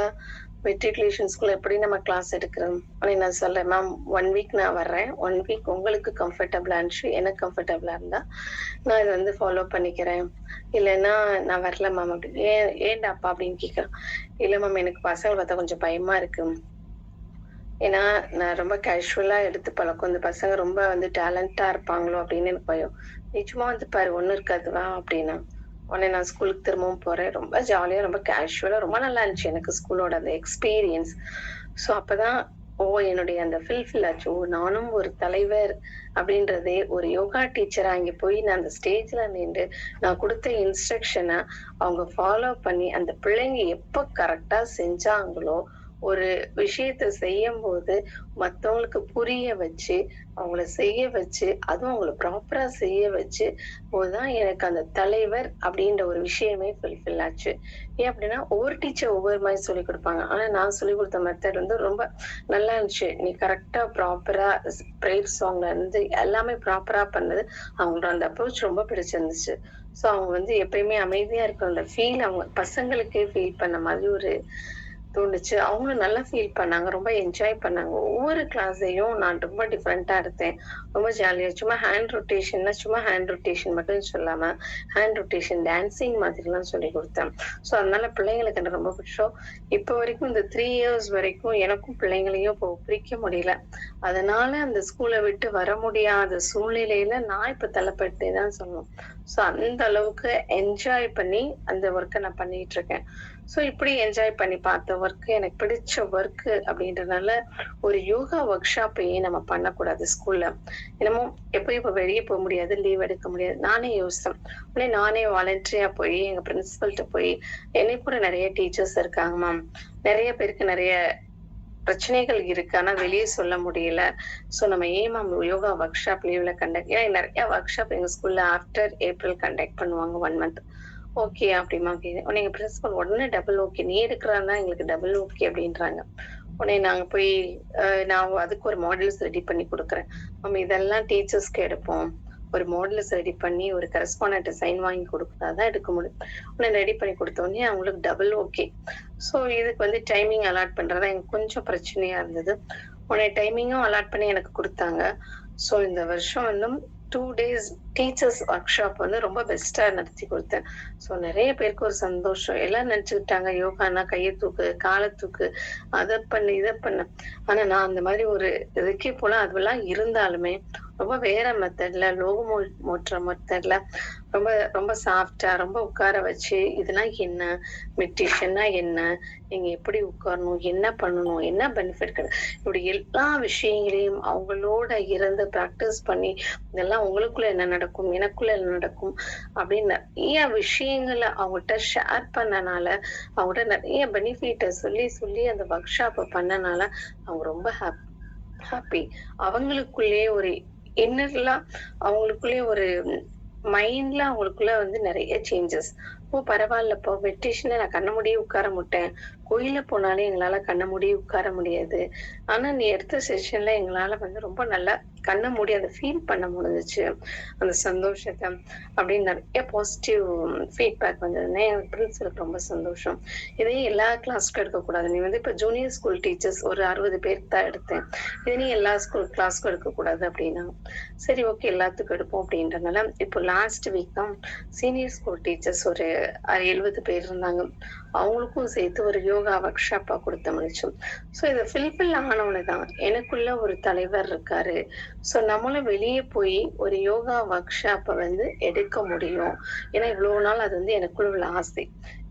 மெட்ரிகுலேஷன் ஸ்கூல்ல எப்படி நம்ம கிளாஸ் எடுக்கிறோம். ஆனால் நான் சொல்றேன், மேம் 1 வீக் நான் வர்றேன், 1 வீக் உங்களுக்கு கம்ஃபர்டபுளா இருந்துச்சு, எனக்கு கம்ஃபர்டபுளா இருந்தா நான் இதை வந்து ஃபாலோ பண்ணிக்கிறேன், இல்லைன்னா நான் வரல மேம் அப்படின்னு. ஏன்டாப்பா அப்படின்னு கேட்குறேன். இல்லை மேம் எனக்கு பசங்க பார்த்தா கொஞ்சம் பயமா இருக்கு, ஏன்னா நான் ரொம்ப கேஷுவலா எடுத்து பழக்கம், இந்த பசங்க ரொம்ப வந்து டேலண்டா இருப்பாங்களோ அப்படின்னு எனக்கு பயம். நிச்சயமா வந்து பாரு ஒன்றும் இருக்காதுவா அப்படின்னா. உடனே நான் ஸ்கூலுக்கு திரும்பவும் போறேன். ரொம்ப ஜாலியா ரொம்ப கேஷுவலா ரொம்ப நல்லா இருந்துச்சு எனக்கு ஸ்கூலோட அந்த எக்ஸ்பீரியன்ஸ். ஸோ அப்பதான் என்னுடைய அந்த ஃபில் ஆச்சு. நானும் ஒரு தலைவர் அப்படின்றதே, ஒரு யோகா டீச்சரா இங்க போய் நான் அந்த ஸ்டேஜ்ல நின்று நான் கொடுத்த இன்ஸ்ட்ரக்ஷனை அவங்க ஃபாலோ பண்ணி அந்த பிள்ளைங்க எப்ப கரெக்டா செஞ்சாங்களோ, ஒரு விஷயத்த செய்யும் போது மத்தவங்களுக்கு புரிய வச்சு அவங்கள செய்ய வச்சு அதுவும் அவங்கள ப்ராப்பரா செய்ய வச்சு போதுதான் எனக்கு அந்த தலைவர் அப்படின்ற ஒரு விஷயமே ஃபுல்ஃபில் ஆச்சு. ஏன் அப்படின்னா ஒவ்வொரு டீச்சர் ஒவ்வொரு மாதிரி சொல்லி கொடுப்பாங்க. ஆனா நான் சொல்லி கொடுத்த மெத்தட் வந்து ரொம்ப நல்லா இருந்துச்சு. நீ கரெக்டா ப்ராப்பரா பிரேயர் சாங்ல இருந்து எல்லாமே ப்ராப்பரா பண்ணது அவங்களோட அந்த அப்ரோச் ரொம்ப பிடிச்சிருந்துச்சு. ஸோ அவங்க வந்து எப்பயுமே அமைதியா இருக்கிற அந்த ஃபீல் அவங்க பசங்களுக்கே ஃபீல் பண்ண மாதிரி ஒரு தோணுச்சு. அவங்களும் நல்லா ஃபீல் பண்ணாங்க, ரொம்ப என்ஜாய் பண்ணாங்க. ஒவ்வொரு கிளாஸையும் நான் ரொம்ப டிஃப்ரெண்டா எடுத்தேன், ரொம்ப ஜாலியா. சும்மா ஹேண்ட் ரொட்டேஷன் மட்டும் சொல்லாம ஹேண்ட் ரொட்டேஷன் டான்சிங் மாதிரிலாம் சொல்லி கொடுத்தேன். ஸோ அதனால பிள்ளைங்களுக்கு எனக்கு ரொம்ப பிடிச்சோம். இப்போ வரைக்கும் இந்த 3 இயர்ஸ் வரைக்கும் எனக்கும் பிள்ளைங்களையும் இப்போ பிரிக்க முடியல. அதனால அந்த ஸ்கூலை விட்டு வர முடியாத சூழ்நிலையில நான் இப்ப தள்ளப்பட்டே தான் சொல்லணும். ஸோ அந்த அளவுக்கு என்ஜாய் பண்ணி அந்த ஒர்க்கை நான் பண்ணிட்டு இருக்கேன். ஸோ இப்படி என்ஜாய் பண்ணி பார்த்த ஒர்க் எனக்கு பிடிச்ச ஒர்க் அப்படின்றதுனால ஒரு யோகா ஒர்க் ஷாப்பையே நம்ம பண்ணக்கூடாது ஸ்கூல்ல. என்னமோ எப்போ இப்போ வெளியே போக முடியாது, லீவ் எடுக்க முடியாது. நானே யோசித்தேன், உடனே நானே வாலண்டரியா போய் எங்க பிரின்சிபல்கிட்ட போய், என்னை கூட நிறைய டீச்சர்ஸ் இருக்காங்க மேம், நிறைய பேருக்கு நிறைய பிரச்சனைகள் இருக்கு, ஆனா வெளியே சொல்ல முடியல. ஸோ நம்ம ஏன் மேம் யோகா ஒர்க் ஷாப் லீவ்ல கண்டக்ட், ஏன்னா நிறைய ஒர்க் ஷாப் எங்க ஸ்கூல்ல ஆஃப்டர் ஏப்ரல் கண்டக்ட் பண்ணுவாங்க 1 மந்த். ஓகே அப்படிமா கேக்குது. எங்க பிரின்சிபல் உடனே டபுள் ஓகே, நீ எடுக்கிறான்னா எங்களுக்கு டபுள் ஓகே அப்படின்றாங்க. உடனே நாங்க போய் நான் அதுக்கு ஒரு மாடல்ஸ் ரெடி பண்ணி கொடுக்குறேன். நம்ம இதெல்லாம் டீச்சர்ஸ்க்கு எடுப்போம், ஒரு மாடல்ஸ் ரெடி பண்ணி ஒரு கரஸ்பாண்டன்ட் சைன் வாங்கி கொடுத்தாதான் எடுக்க முடியும். உடனே ரெடி பண்ணி கொடுத்தோடனே அவங்களுக்கு டபுள் ஓகே. ஸோ இதுக்கு வந்து டைமிங் அலாட் பண்றதா எனக்கு கொஞ்சம் பிரச்சனையா இருந்தது. உடனே டைமிங்கும் அலாட் பண்ணி எனக்கு கொடுத்தாங்க. ஸோ இந்த வருஷம் வந்து 2 days டீச்சர்ஸ் ஒர்க் ஷாப் வந்து ரொம்ப பெஸ்டா நடத்தி கொடுத்தேன். ஸோ நிறைய பேருக்கு ஒரு சந்தோஷம். எல்லாம் நினைச்சுக்கிட்டாங்க யோகானா கையை தூக்கு காலை தூக்கு அதை பண்ணு இதை பண்ணு. ஆனா நான் அந்த மாதிரி ஒரு இதுக்கே போல அதெல்லாம் இருந்தாலுமே ரொம்ப வேற மெத்தட்ல மோற்ற மெத்தட்ல ரொம்ப ரொம்ப சாஃப்டா ரொம்ப உட்கார வச்சு இதெல்லாம் என்ன, மெடிடேஷன்னா என்ன, நீங்க எப்படி உட்காரணும், என்ன பண்ணணும், என்ன பெனிஃபிட் கிடையாது, இப்படி எல்லா விஷயங்களையும் அவங்களோட இருந்து ப்ராக்டிஸ் பண்ணி இதெல்லாம் உங்களுக்குள்ள என்ன நடக்கும் எனக்குள்ள என்ன நடக்கும் அப்படின்னு நிறைய விஷயங்களை அவங்ககிட்ட ஷேர் பண்ணனால, அவங்ககிட்ட நிறைய பெனிஃபிட்டை சொல்லி சொல்லி அந்த ஒர்க் ஷாப்பை பண்ணனால அவங்க ரொம்ப ஹாப்பி. அவங்களுக்குள்ளே ஒரு இன்னர்லாம் அவங்களுக்குள்ளே ஒரு மைண்ட்ல அவங்களுக்குள்ள வந்து நிறைய சேஞ்சஸ். பரவாயில்லப்போ மெடிடேஷன்ல நான் கண்ண மூடியே உட்கார மாட்டேன், கோயில போனாலே எங்களால கண்ண மூடியே உட்கார முடியாது, ஆனா நீ எடுத்த செஷன்ல எங்களால வந்து ரொம்ப நல்லா கண்ண மூடி அதை ஃபீல் பண்ண முடிஞ்சிச்சு அந்த சந்தோஷத்தை அப்படின்னு நிறைய பாசிட்டிவ் ஃபீட்பேக் வந்ததுன்னே என் பிரின்சிபலுக்கு ரொம்ப சந்தோஷம். இதே எல்லா கிளாஸ்க்கும் எடுக்கக்கூடாது, நீ வந்து இப்போ ஜூனியர் ஸ்கூல் டீச்சர்ஸ் ஒரு 60 பேருக்கு தான் எடுத்தேன், இது நீ எல்லா கிளாஸ்க்கும் எடுக்கக்கூடாது அப்படின்னா சரி ஓகே எல்லாத்துக்கும் எடுப்போம் அப்படின்றனால இப்போ லாஸ்ட் வீக் தான் சீனியர் ஸ்கூல் டீச்சர்ஸ் ஒரு 70 பேர் இருந்தாங்க. அவங்களுக்கும் சேர்த்து ஒரு யோகா ஒர்க் ஷாப்பா கொடுத்த முடிச்சோம். ஸோ இதை ஃபில்ஃபில் ஆனவனு தான் எனக்குள்ள ஒரு தலைவர் இருக்காரு. ஸோ நம்மளும் வெளியே போய் ஒரு யோகா ஒர்க் ஷாப்பை வந்து எடுக்க முடியும். ஏன்னா இவ்வளோ நாள் அது வந்து எனக்குள்ள உள்ள ஆசை.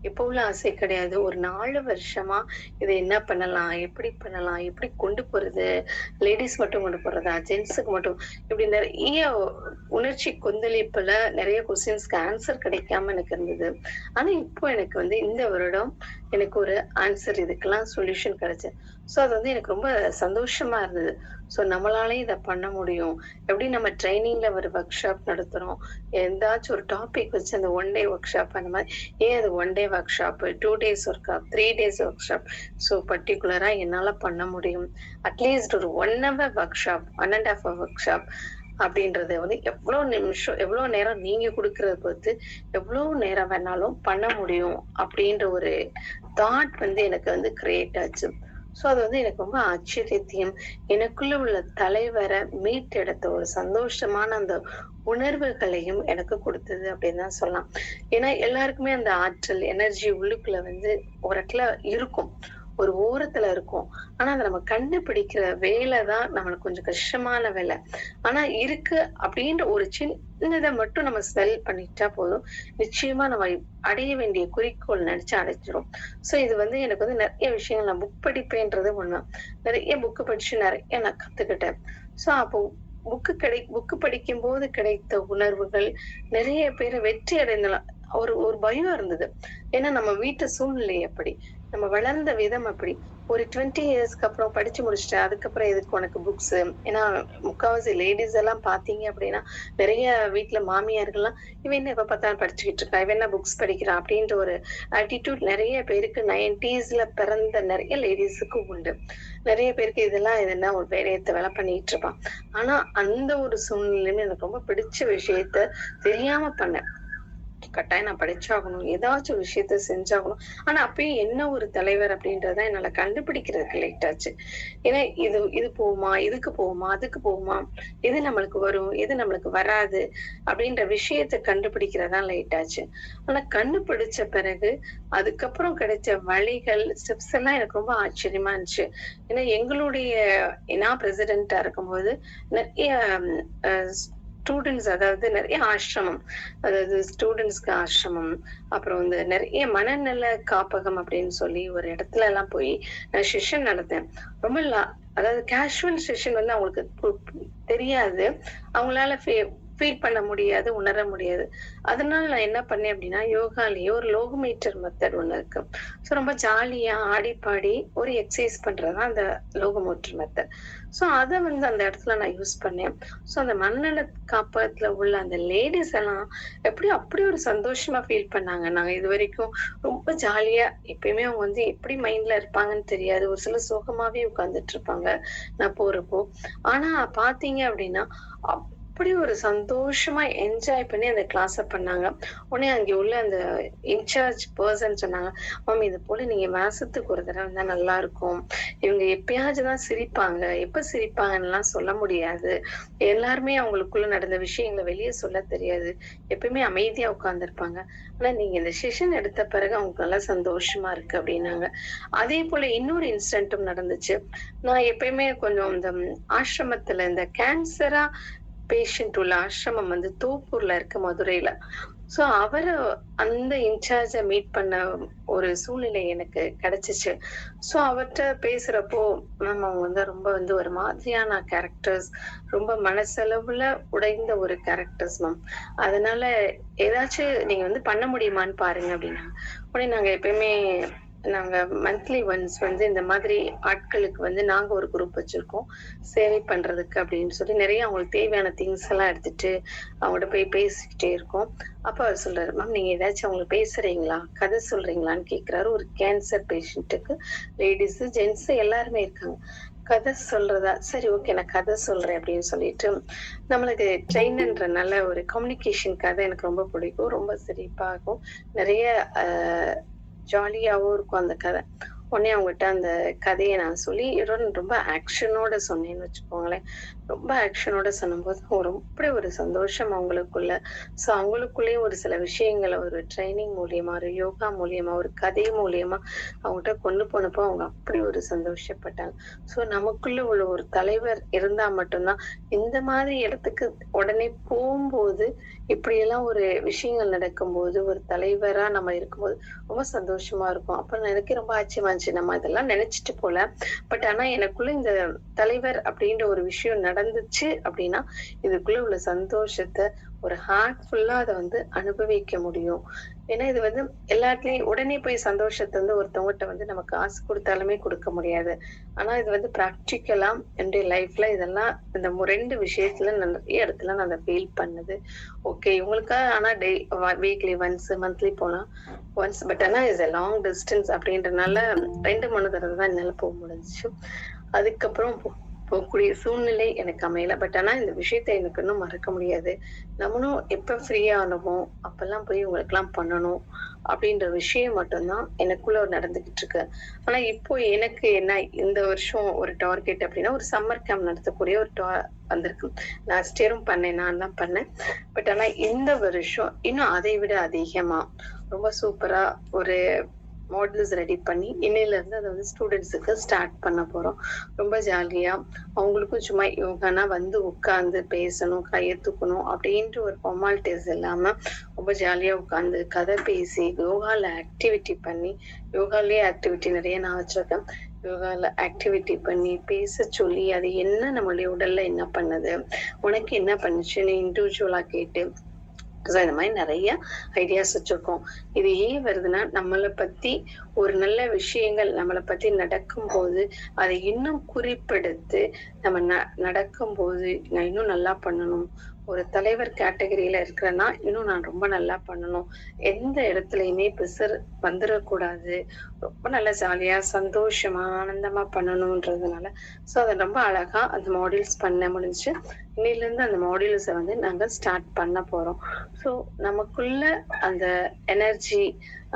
இப்போ உள்ள ஆசை கிடையாது. ஒரு 4 வருஷமா இதை என்ன பண்ணலாம், எப்படி பண்ணலாம், எப்படி கொண்டு போறது, லேடிஸ் மட்டும் கொண்டு போறதா, ஜென்ஸுக்கு மட்டும், இப்படி நிறைய உணர்ச்சி கொந்தளிப்புல நிறைய கொஸ்டின்ஸ்க்கு ஆன்சர் கிடைக்காம எனக்கு இருந்தது. ஆனா இப்போ எனக்கு வந்து இந்த வருடம் எனக்கு ஒரு ஆன்சர், இதுக்கெல்லாம் சொல்யூஷன் கிடைச்சது. ஸோ அது வந்து எனக்கு ரொம்ப சந்தோஷமா இருந்தது. ஸோ நம்மளாலே இதை பண்ண முடியும். எப்படி நம்ம ட்ரைனிங்ல ஒரு ஒர்க் ஷாப் நடத்துறோம், எந்தாச்சும் ஒரு டாபிக் வச்சு அந்த 1 டே ஒர்க் ஷாப் அந்த மாதிரி, ஏன் அது 1 day work shop, 2 days work shop, 3 days work shop. So பர்டிகுலரா என்னால பண்ண முடியும். அட்லீஸ்ட் ஒரு 1 hour work shop, 1.5 hour work shop அப்படின்றத வந்து எவ்வளவு நிமிஷம், எவ்வளவு நேரம் நீங்க கொடுக்கறத பொறுத்து எவ்வளவு நேரம் வேணாலும் பண்ண முடியும் அப்படின்ற ஒரு தாட் வந்து எனக்கு வந்து கிரியேட் ஆச்சு. ஸோ அது வந்து எனக்கு ரொம்ப ஆச்சரியத்தையும், எனக்குள்ள உள்ள தலைவரை மீட்டெடுத்த ஒரு சந்தோஷமான அந்த உணர்வுகளையும் எனக்கு கொடுத்தது அப்படின்னு தான் சொல்லலாம். ஏன்னா எல்லாருக்குமே அந்த ஆற்றல், எனர்ஜி உள்ளுக்குள்ள வந்து ஒரு இடத்துல இருக்கும், ஒரு ஓரத்துல இருக்கும். ஆனா அதை நம்ம கண்டுபிடிக்கிற வேலை தான் நம்மளுக்கு கொஞ்சம் கஷ்டமான வேலை. ஆனா இருக்கு அப்படின்ற ஒரு சின்னதை மட்டும் நம்ம ஸ்மெல் பண்ணிட்டா போதும், நிச்சயமா நம்ம அடைய வேண்டிய குறிக்கோள் நினைச்சு அடைச்சிடும். சோ இது வந்து எனக்கு வந்து நிறைய விஷயங்கள், நான் புக் படிப்பேன்றது ஒண்ணு, நிறைய புக்கு படிச்சு நிறைய நான் கத்துக்கிட்டேன். சோ அப்போ புக்கு படிக்கும் போது கிடைத்த உணர்வுகள், நிறைய பேரை வெற்றி அடைந்தலாம். ஒரு ஒரு பயம் இருந்தது. ஏன்னா நம்ம வீட்டு சூழ்நிலை அப்படி, நம்ம வளர்ந்த விதம் அப்படி. ஒரு 20 இயர்ஸ்க்கு அப்புறம் படிச்சு முடிச்சுட்டேன், அதுக்கப்புறம் எதுக்கு உனக்கு புக்ஸ்? ஏன்னா முக்காவாசி லேடிஸ் எல்லாம் பாத்தீங்க அப்படின்னா நிறைய வீட்டுல மாமியார்கள்லாம், இவன் என்ன எப்ப பார்த்தாலும் படிச்சுக்கிட்டு இருக்கா, இவன் என்ன புக்ஸ் படிக்கிறான் அப்படின்ற ஒரு ஆட்டிடியூட் நிறைய பேருக்கு 90ஸ்ல பிறந்த நிறைய லேடிஸுக்கு உண்டு. நிறைய பேருக்கு இதெல்லாம் இது என்ன ஒரு வேலை பண்ணிட்டு இருப்பான். ஆனா அந்த ஒரு சூழ்நிலையுமே எனக்கு ரொம்ப பிடிச்ச விஷயத்த தெரியாம பண்ணேன். கட்டாயம் நான் படிச்சாகணும், ஏதாச்சும் ஒரு விஷயத்த செஞ்சாகணும். ஆனா அப்பயும் என்ன ஒரு தலைவர் அப்படின்றத என்னால கண்டுபிடிக்கிறதுக்கு லேட் ஆச்சு. ஏன்னா இது இது போகுமா, இதுக்கு போகுமா, அதுக்கு போகுமா, எது நம்மளுக்கு வரும், எது நம்மளுக்கு வராது அப்படின்ற விஷயத்த கண்டுபிடிக்கிறதா லேட் ஆச்சு. ஆனா கண்டுபிடிச்ச பிறகு அதுக்கப்புறம் கிடைச்ச வழிகள், ஸ்டெப்ஸ் எல்லாம் எனக்கு ரொம்ப ஆச்சரியமா இருந்துச்சு. ஏன்னா எங்களுடைய, நான் பிரசிடென்டா இருக்கும்போது நிறைய ஸ்டூடெண்ட்ஸ், அதாவது நிறைய ஆசிரமம், அதாவது ஸ்டூடெண்ட்ஸ்க்கு ஆசிரமம், அப்புறம் வந்து நிறைய மனநல காப்பகம் அப்படின்னு சொல்லி ஒரு இடத்துல எல்லாம் போய் நான் செஷன் நடத்தேன். ரொம்ப அதாவது கேஷுவல் செஷன் வந்து அவங்களுக்கு தெரியாது, அவங்களால ஃபீல் பண்ண முடியாது, உணர முடியாது. அதனால நான் என்ன பண்ணேன் அப்படின்னா, யோகாலேயே ஒரு லோகோமீட்டர் மெத்தட் ஒண்ணு இருக்கு. ஸோ ரொம்ப ஜாலியா ஆடி பாடி ஒரு எக்ஸசைஸ் பண்றதுதான் அந்த லோகோமோட்டர் மெத்தட். ஸோ அதை வந்து அந்த இடத்துல நான் யூஸ் பண்ணேன். ஸோ அந்த மனநல காப்பகத்துல உள்ள அந்த லேடிஸ் எல்லாம் அப்படி ஒரு சந்தோஷமா ஃபீல் பண்ணாங்க. நாங்க இது வரைக்கும் ரொம்ப ஜாலியா, எப்பயுமே அவங்க வந்து எப்படி மைண்ட்ல இருப்பாங்கன்னு தெரியாது, ஒரு சில சோகமாவே உட்கார்ந்துட்டு இருப்பாங்க நான் போறப்போ. ஆனா பாத்தீங்க அப்படின்னா அப்படி ஒரு சந்தோஷமா என்ஜாய் பண்ணி அந்த கிளாஸ பண்ணாங்க. உடனே அங்கே உள்ள அந்த இன்சார்ஜ் பர்சன் சொன்னாங்க, மேம் இது போல நீங்க மாசத்துக்கு ஒரு தடவை வந்தா நல்லா இருக்கும். இவங்க எப்பயாச்சும் தான் சிரிப்பாங்க, எப்ப சிரிப்பாங்கன்னு சொல்ல முடியாது. எல்லாருமே அவங்களுக்குள்ள நடந்த விஷயங்களை வெளியே சொல்ல தெரியாது, எப்பயுமே அமைதியா உட்கார்ந்துருப்பாங்க. ஆனா நீங்க இந்த செஷன் எடுத்த பிறகு அவங்களுக்கு நல்லா சந்தோஷமா இருக்கு அப்படின்னாங்க. அதே போல இன்னொரு இன்சிடென்ட்டும் நடந்துச்சு. நான் எப்பயுமே கொஞ்சம் இந்த ஆசிரமத்துல இந்த கேன்சரா பேஷண்ட் உள்ள ஆசிரமம் வந்து தோப்பூர்ல இருக்கு, மதுரையில. சோ அவரை, அந்த இன்சார்ஜ மீட் பண்ண ஒரு சூழ்நிலை எனக்கு கிடைச்சிச்சு. சோ அவர்கிட்ட பேசுறப்போ, மேம் அவங்க வந்து ரொம்ப வந்து ஒரு மாதிரியான கேரக்டர்ஸ், ரொம்ப மனசளவுல உடைந்த ஒரு கேரக்டர்ஸ் மேம், அதனால ஏதாச்சும் நீங்க வந்து பண்ண முடியுமான்னு பாருங்க அப்படின்னா. உடனே நாங்க எப்பயுமே நாங்க மந்த்லி ஒன்ஸ் வந்து இந்த மாதிரி ஆட்களுக்கு வந்து நாங்க ஒரு குரூப் வச்சிருக்கோம் சேவை பண்றதுக்கு அப்படின்னு சொல்லி, நிறைய அவங்களுக்கு தேவையான திங்ஸ் எல்லாம் எடுத்துட்டு அவங்கள்ட்ட போய் பேசிக்கிட்டே இருக்கோம். அப்ப அவர் சொல்றாரு, மேம் நீங்க ஏதாச்சும் அவங்களுக்கு பேசுறீங்களா, கதை சொல்றீங்களான்னு கேக்குறாரு. ஒரு கேன்சர் பேஷண்ட்டுக்கு லேடிஸ் ஜென்ஸ் எல்லாருமே இருக்காங்க. கதை சொல்றதா, சரி ஓகே நான் கதை சொல்றேன் அப்படின்னு சொல்லிட்டு, நம்மளுக்கு ட்ரெயின்ன்றனால ஒரு கம்யூனிகேஷன் கதை எனக்கு ரொம்ப பிடிக்கும், ரொம்ப சிரிப்பாகும், நிறைய ஜாலியாவும் இருக்கும் அந்த கதை. உடனே அவங்ககிட்ட அந்த கதையை நான் சொல்லி ரொம்ப ஆக்ஷனோட சொன்னேன்னு வச்சுக்கோங்களேன். ரொம்ப ஆக்ஷனோட சொன்னும்போது ரொம்ப ஒரு சந்தோஷம் அவங்களுக்குள்ள. ஸோ அவங்களுக்குள்ளேயும் ஒரு சில விஷயங்கள ஒரு ட்ரைனிங் மூலியமா, ஒரு யோகா மூலியமா, ஒரு கதை மூலியமா அவங்ககிட்ட கொண்டு போனப்போ அவங்க அப்படி ஒரு சந்தோஷப்பட்டாங்க. ஸோ நமக்குள்ள உள்ள ஒரு தலைவர் இருந்தா மட்டும்தான் இந்த மாதிரி இடத்துக்கு உடனே போகும்போது இப்படியெல்லாம் ஒரு விஷயங்கள் நடக்கும்போது ஒரு தலைவரா நம்ம இருக்கும்போது ரொம்ப சந்தோஷமா இருக்கும். அப்ப எனக்கே ரொம்ப ஆச்சரியமா இருந்துச்சு. நம்ம இதெல்லாம் நினைச்சிட்டு போல. பட் ஆனா எனக்குள்ள இந்த தலைவர் அப்படின்ற ஒரு விஷயம் நடந்துச்சு அப்படின்னா, இதுக்குள்ள உள்ள சந்தோஷத்த ஒரு ஹார்ட் ஃபுல்லா அத அனுபவிக்க முடியும். ஏன்னா இது எல்லாத்துலயும் உடனே போய் சந்தோஷத்த ஒருத்தவங்கட்ட நம்ம காசு குடுத்தாலுமே குடுக்க முடியாது. ஆனா இது பிராக்டிகலா என்னுடைய லைஃப்ல இதெல்லாம் இந்த 2 விஷயத்துல நான் நிறைய இடத்துல நான் அத ஃபீல் பண்ணது. ஓகே இவங்களுக்கா ஆனா வீக்லி ஒன்ஸ், மந்த்லி போனா ஒன்ஸ். பட் ஆனா இஸ் a லாங் டிஸ்டன்ஸ் அப்படின்றனால 2, 3 தடவ தான் என்னால போ முடிஞ்சுச்சு. அதுக்கப்புறம் போகக்கூடிய சூழ்நிலை எனக்கு அமையல. பட் ஆனா இந்த விஷயத்த எனக்கு இன்னும் மறக்க முடியாது. நம்மளும் எப்ப ஃப்ரீயா ஆனோமோ அப்பெல்லாம் போய் இவங்களுக்கெல்லாம் பண்ணணும் அப்படின்ற விஷயம் மட்டும்தான் எனக்குள்ள நடந்துகிட்டு இருக்கு. ஆனா இப்போ எனக்கு என்ன இந்த வருஷம் ஒரு டார்கெட் அப்படின்னா ஒரு சம்மர் கேம்ப் நடத்தக்கூடிய ஒரு வந்திருக்கு. லாஸ்ட் இயரும் பண்ணேன், நான் தான் பண்ணேன். பட் ஆனா இந்த வருஷம் இன்னும் அதை விட அதிகமா ரொம்ப சூப்பரா ஒரு மாடல்ஸ் ரெடி பண்ணி இன்னையில இருந்து அதை ஸ்டூடெண்ட்ஸுக்கு ஸ்டார்ட் பண்ண போறோம். ரொம்ப ஜாலியா அவங்களுக்கும் சும்மா யோகானா உட்கார்ந்து பேசணும், கையை தூக்கணும் அப்படின்ற ஒரு ஃபார்மாலிட்டிஸ் இல்லாம ரொம்ப ஜாலியா உட்கார்ந்து கதை பேசி யோகால ஆக்டிவிட்டி பண்ணி, யோகாலயே ஆக்டிவிட்டி நிறைய நான் வச்சிருக்கேன். யோகால ஆக்டிவிட்டி பண்ணி பேச சொல்லி அது என்ன நம்மளுடைய உடல்ல என்ன பண்ணுது, உனக்கு என்ன பண்ணுச்சுன்னு இண்டிவிஜுவலா கேட்டு இந்த மாதிரி நிறைய ஐடியாஸ் வச்சிருக்கோம். இது ஏன் வருதுன்னா நம்மளை பத்தி ஒரு நல்ல விஷயங்கள் நம்மளை பத்தி நடக்கும்போது அதை இன்னும் குறிப்பெடுத்து நம்ம நடக்கும்போது நான் இன்னும் நல்லா பண்ணணும், ஒரு தலைவர் கேட்டகரியில இருக்கிறேன்னா இன்னும் நான் ரொம்ப நல்லா பண்ணணும், எந்த இடத்துலயுமே பிசர் வந்துடக்கூடாது, ரொம்ப நல்லா ஜாலியா சந்தோஷமா ஆனந்தமா பண்ணணும்ன்றதுனால ஸோ அதை ரொம்ப அழகா அந்த மாடியூல்ஸ் பண்ண முடிஞ்சு. இன்னையில இருந்து அந்த மாடியூல்ஸை நாங்க ஸ்டார்ட் பண்ண போறோம். ஸோ நமக்குள்ள அந்த எனர்ஜி,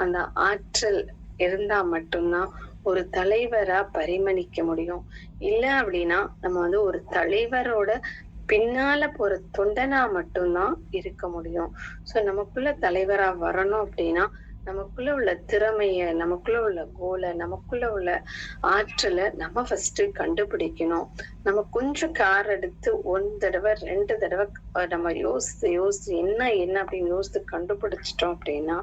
அந்த ஆற்றல் இருந்தா மட்டும்தான் ஒரு தலைவரா பரிமணிக்க முடியும். இல்ல அப்படின்னா நம்ம ஒரு தலைவரோட பின்னால போற தொண்டனா மட்டும்தான் இருக்க முடியும். சோ நமக்குள்ள தலைவரா வரணும் அப்படின்னா நமக்குள்ள உள்ள திறமைய, நமக்குள்ள உள்ள கோலை, நமக்குள்ள உள்ள ஆற்றலை நம்ம ஃபர்ஸ்ட் கண்டுபிடிக்கணும். நம்ம கொஞ்சம் கார் எடுத்து 1 தடவை 2 தடவை நம்ம யோசிச்சு என்ன அப்படின்னு யோசித்து கண்டுபிடிச்சிட்டோம் அப்படின்னா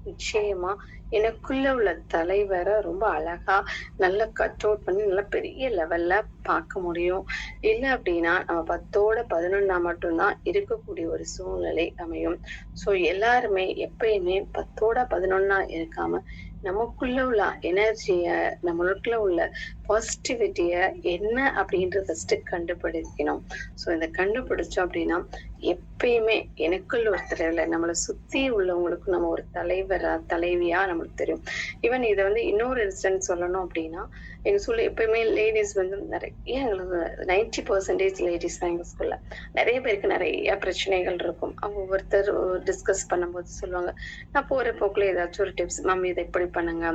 நிச்சயமா எனக்குள்ள உள்ள தலைவரை ரொம்ப அழகா நல்லா கட் அவுட் பண்ணி நல்லா பெரிய லெவல்ல பார்க்க முடியும். இல்லை அப்படின்னா நம்ம 10ஓட 11 மட்டும்தான் இருக்கக்கூடிய ஒரு சூழ்நிலை அமையும். சோ எல்லாருமே எப்பயுமே 10ஓட 11 இருக்காம நமக்குள்ள உள்ள எனர்ஜிய, நம்மளுக்குள்ள உள்ள பாசிட்டிவிட்டிய என்ன அப்படின்றத ஃபர்ஸ்ட் கண்டுபிடிக்கணும். சோ இதை கண்டுபிடிச்சோம் அப்படின்னா எப்பயுமே எனக்குள்ள ஒருத்தர் இல்லை, நம்மளை சுத்தி உள்ளவங்களுக்கும் நம்ம ஒரு தலைவரா தலைவியா நம்மளுக்கு தெரியும். ஈவன் இதை இன்னொரு இன்சிடென்ட் சொல்லணும் அப்படின்னா எங்க ஸ்கூல்ல எப்பயுமே லேடிஸ் நிறைய எங்களுக்கு 90% லேடிஸ் தான் எங்க ஸ்கூல்ல. நிறைய பேருக்கு நிறைய பிரச்சனைகள் இருக்கும். அவங்க ஒவ்வொருத்தர் டிஸ்கஸ் பண்ணும்போது சொல்லுவாங்க, நான் போற போக்குல ஏதாச்சும் ஒரு டிப்ஸ், மம்மி இதை இப்படி பண்ணுங்க,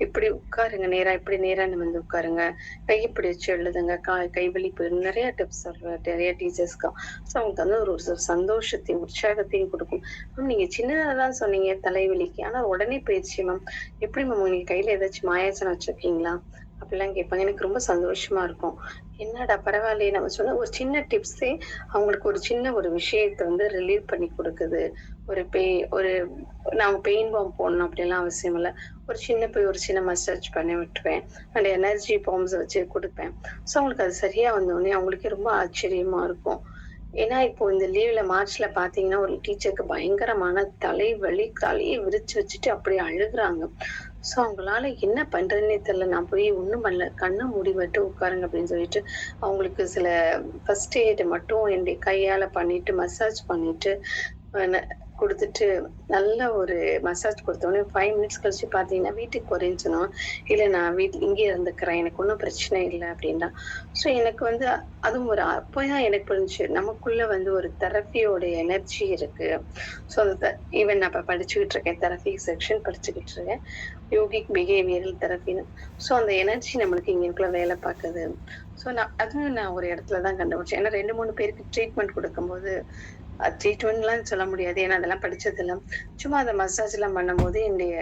இப்படி உட்காருங்க, நேரா இப்படி நேரா உட்காருங்க, கை இப்படி வச்சு எழுதுங்க, கைவலி போயிடும், நிறைய டிப்ஸ் சொல்லுவேன் நிறைய டீச்சர்ஸ்க்கு. ஸோ அவங்களுக்கு ஒரு சந்தோஷத்தையும் உற்சாகத்தையும் கொடுக்கும். மேம் நீங்க சின்னதாக தான் சொன்னீங்க தலைவலிக்கு, ஆனா உடனே போயிடுச்சு மேம், எப்படி மேம் நீங்க கையில ஏதாச்சும் மாயாச்சனம் வச்சிருக்கீங்களா அப்படிலாம் கேட்பாங்க. எனக்கு ரொம்ப சந்தோஷமா இருக்கும். என்னடா பரவாயில்லையே, நம்ம சொன்ன ஒரு சின்ன டிப்ஸே அவங்களுக்கு ஒரு சின்ன ஒரு விஷயத்தை ரிலீவ் பண்ணி கொடுக்குது. ஒரு நான் பெயின் பாம் போடணும் அப்படிலாம் அவசியம் இல்லை. ஒரு சின்ன மசாஜ் பண்ணி விட்டுருவேன், அந்த எனர்ஜி பாம்ஸ் வச்சு கொடுப்பேன். ஸோ அவங்களுக்கு அது சரியா வந்தோடனே அவங்களுக்கே ரொம்ப ஆச்சரியமா இருக்கும். ஏன்னா இப்போ இந்த லீவ்ல மார்ச்ல பாத்தீங்கன்னா ஒரு டீச்சருக்கு பயங்கரமான தலைவலி, தலையை விரிச்சு வச்சுட்டு அப்படியே அழுகுறாங்க. சோ அவங்களால என்ன பண்றதுன்னே தெரியல. நான் போய் ஒண்ணும் பண்ணல, கண்ணை மூடி விட்டு உட்காருங்க அப்படின்னு சொல்லிட்டு அவங்களுக்கு சில ஃபர்ஸ்ட் எய்ட் மட்டும் என்னுடைய கையால பண்ணிட்டு மசாஜ் பண்ணிட்டு கொடுத்துட்டு நல்ல ஒரு மசாஜ் கொடுத்தோடனே 5 மினிட்ஸ் கழிச்சு பார்த்தீங்கன்னா வீட்டுக்கு போறேன்னு சொன்னோம். இல்லை நான் இங்கே இருந்துக்கிறேன், எனக்கு ஒன்றும் பிரச்சனை இல்லை அப்படின்னா. ஸோ எனக்கு வந்து அதுவும் ஒரு அப்போதான் எனக்கு புரிஞ்சுச்சு நமக்குள்ள வந்து ஒரு தெரப்பியோட எனர்ஜி இருக்கு. ஸோ அந்த ஈவன் நான் இப்போ படிச்சுக்கிட்டு இருக்கேன், தெரப்பி செக்ஷன் படிச்சுக்கிட்டு இருக்கேன், யோகிக் பிஹேவியரல் தெரப்பின்னு. ஸோ அந்த எனர்ஜி நம்மளுக்கு இங்கேக்குள்ள வேலை பார்க்குது. ஸோ நான் ஒரு இடத்துல தான் கண்டுபிடிச்சேன். ஏன்னா 2-3 பேருக்கு ட்ரீட்மெண்ட் கொடுக்கும்போது ட்ரீட்மெண்ட்லாம் சொல்ல முடியாது, ஏன்னா அதெல்லாம் படிச்சதில்ல. சும்மா அந்த மசாஜ் எல்லாம் பண்ணும்போது என்னுடைய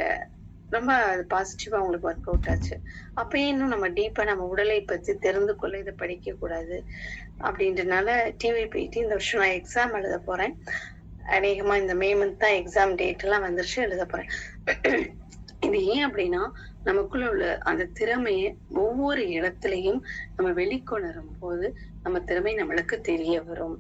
ரொம்ப அது பாசிட்டிவா அவங்களுக்கு ஒர்க் அவுட் ஆச்சு. அப்பயே இன்னும் நம்ம டீப்பா நம்ம உடலை பத்தி தெரிந்து கொள்ள இதை படிக்க கூடாது அப்படின்றனால டிவைபிடி இந்த வருஷம் நான் எக்ஸாம் எழுத போறேன். அநேகமா இந்த மே மந்த் தான் எக்ஸாம் டேட் எல்லாம் வந்துருச்சு, எழுத போறேன். இது ஏன் அப்படின்னா நமக்குள்ள உள்ள அந்த திறமையை ஒவ்வொரு இடத்துலயும் நம்ம வெளிக்கொணரும் போது நம்ம திறமை நம்மளுக்கு தெரிய வரும்.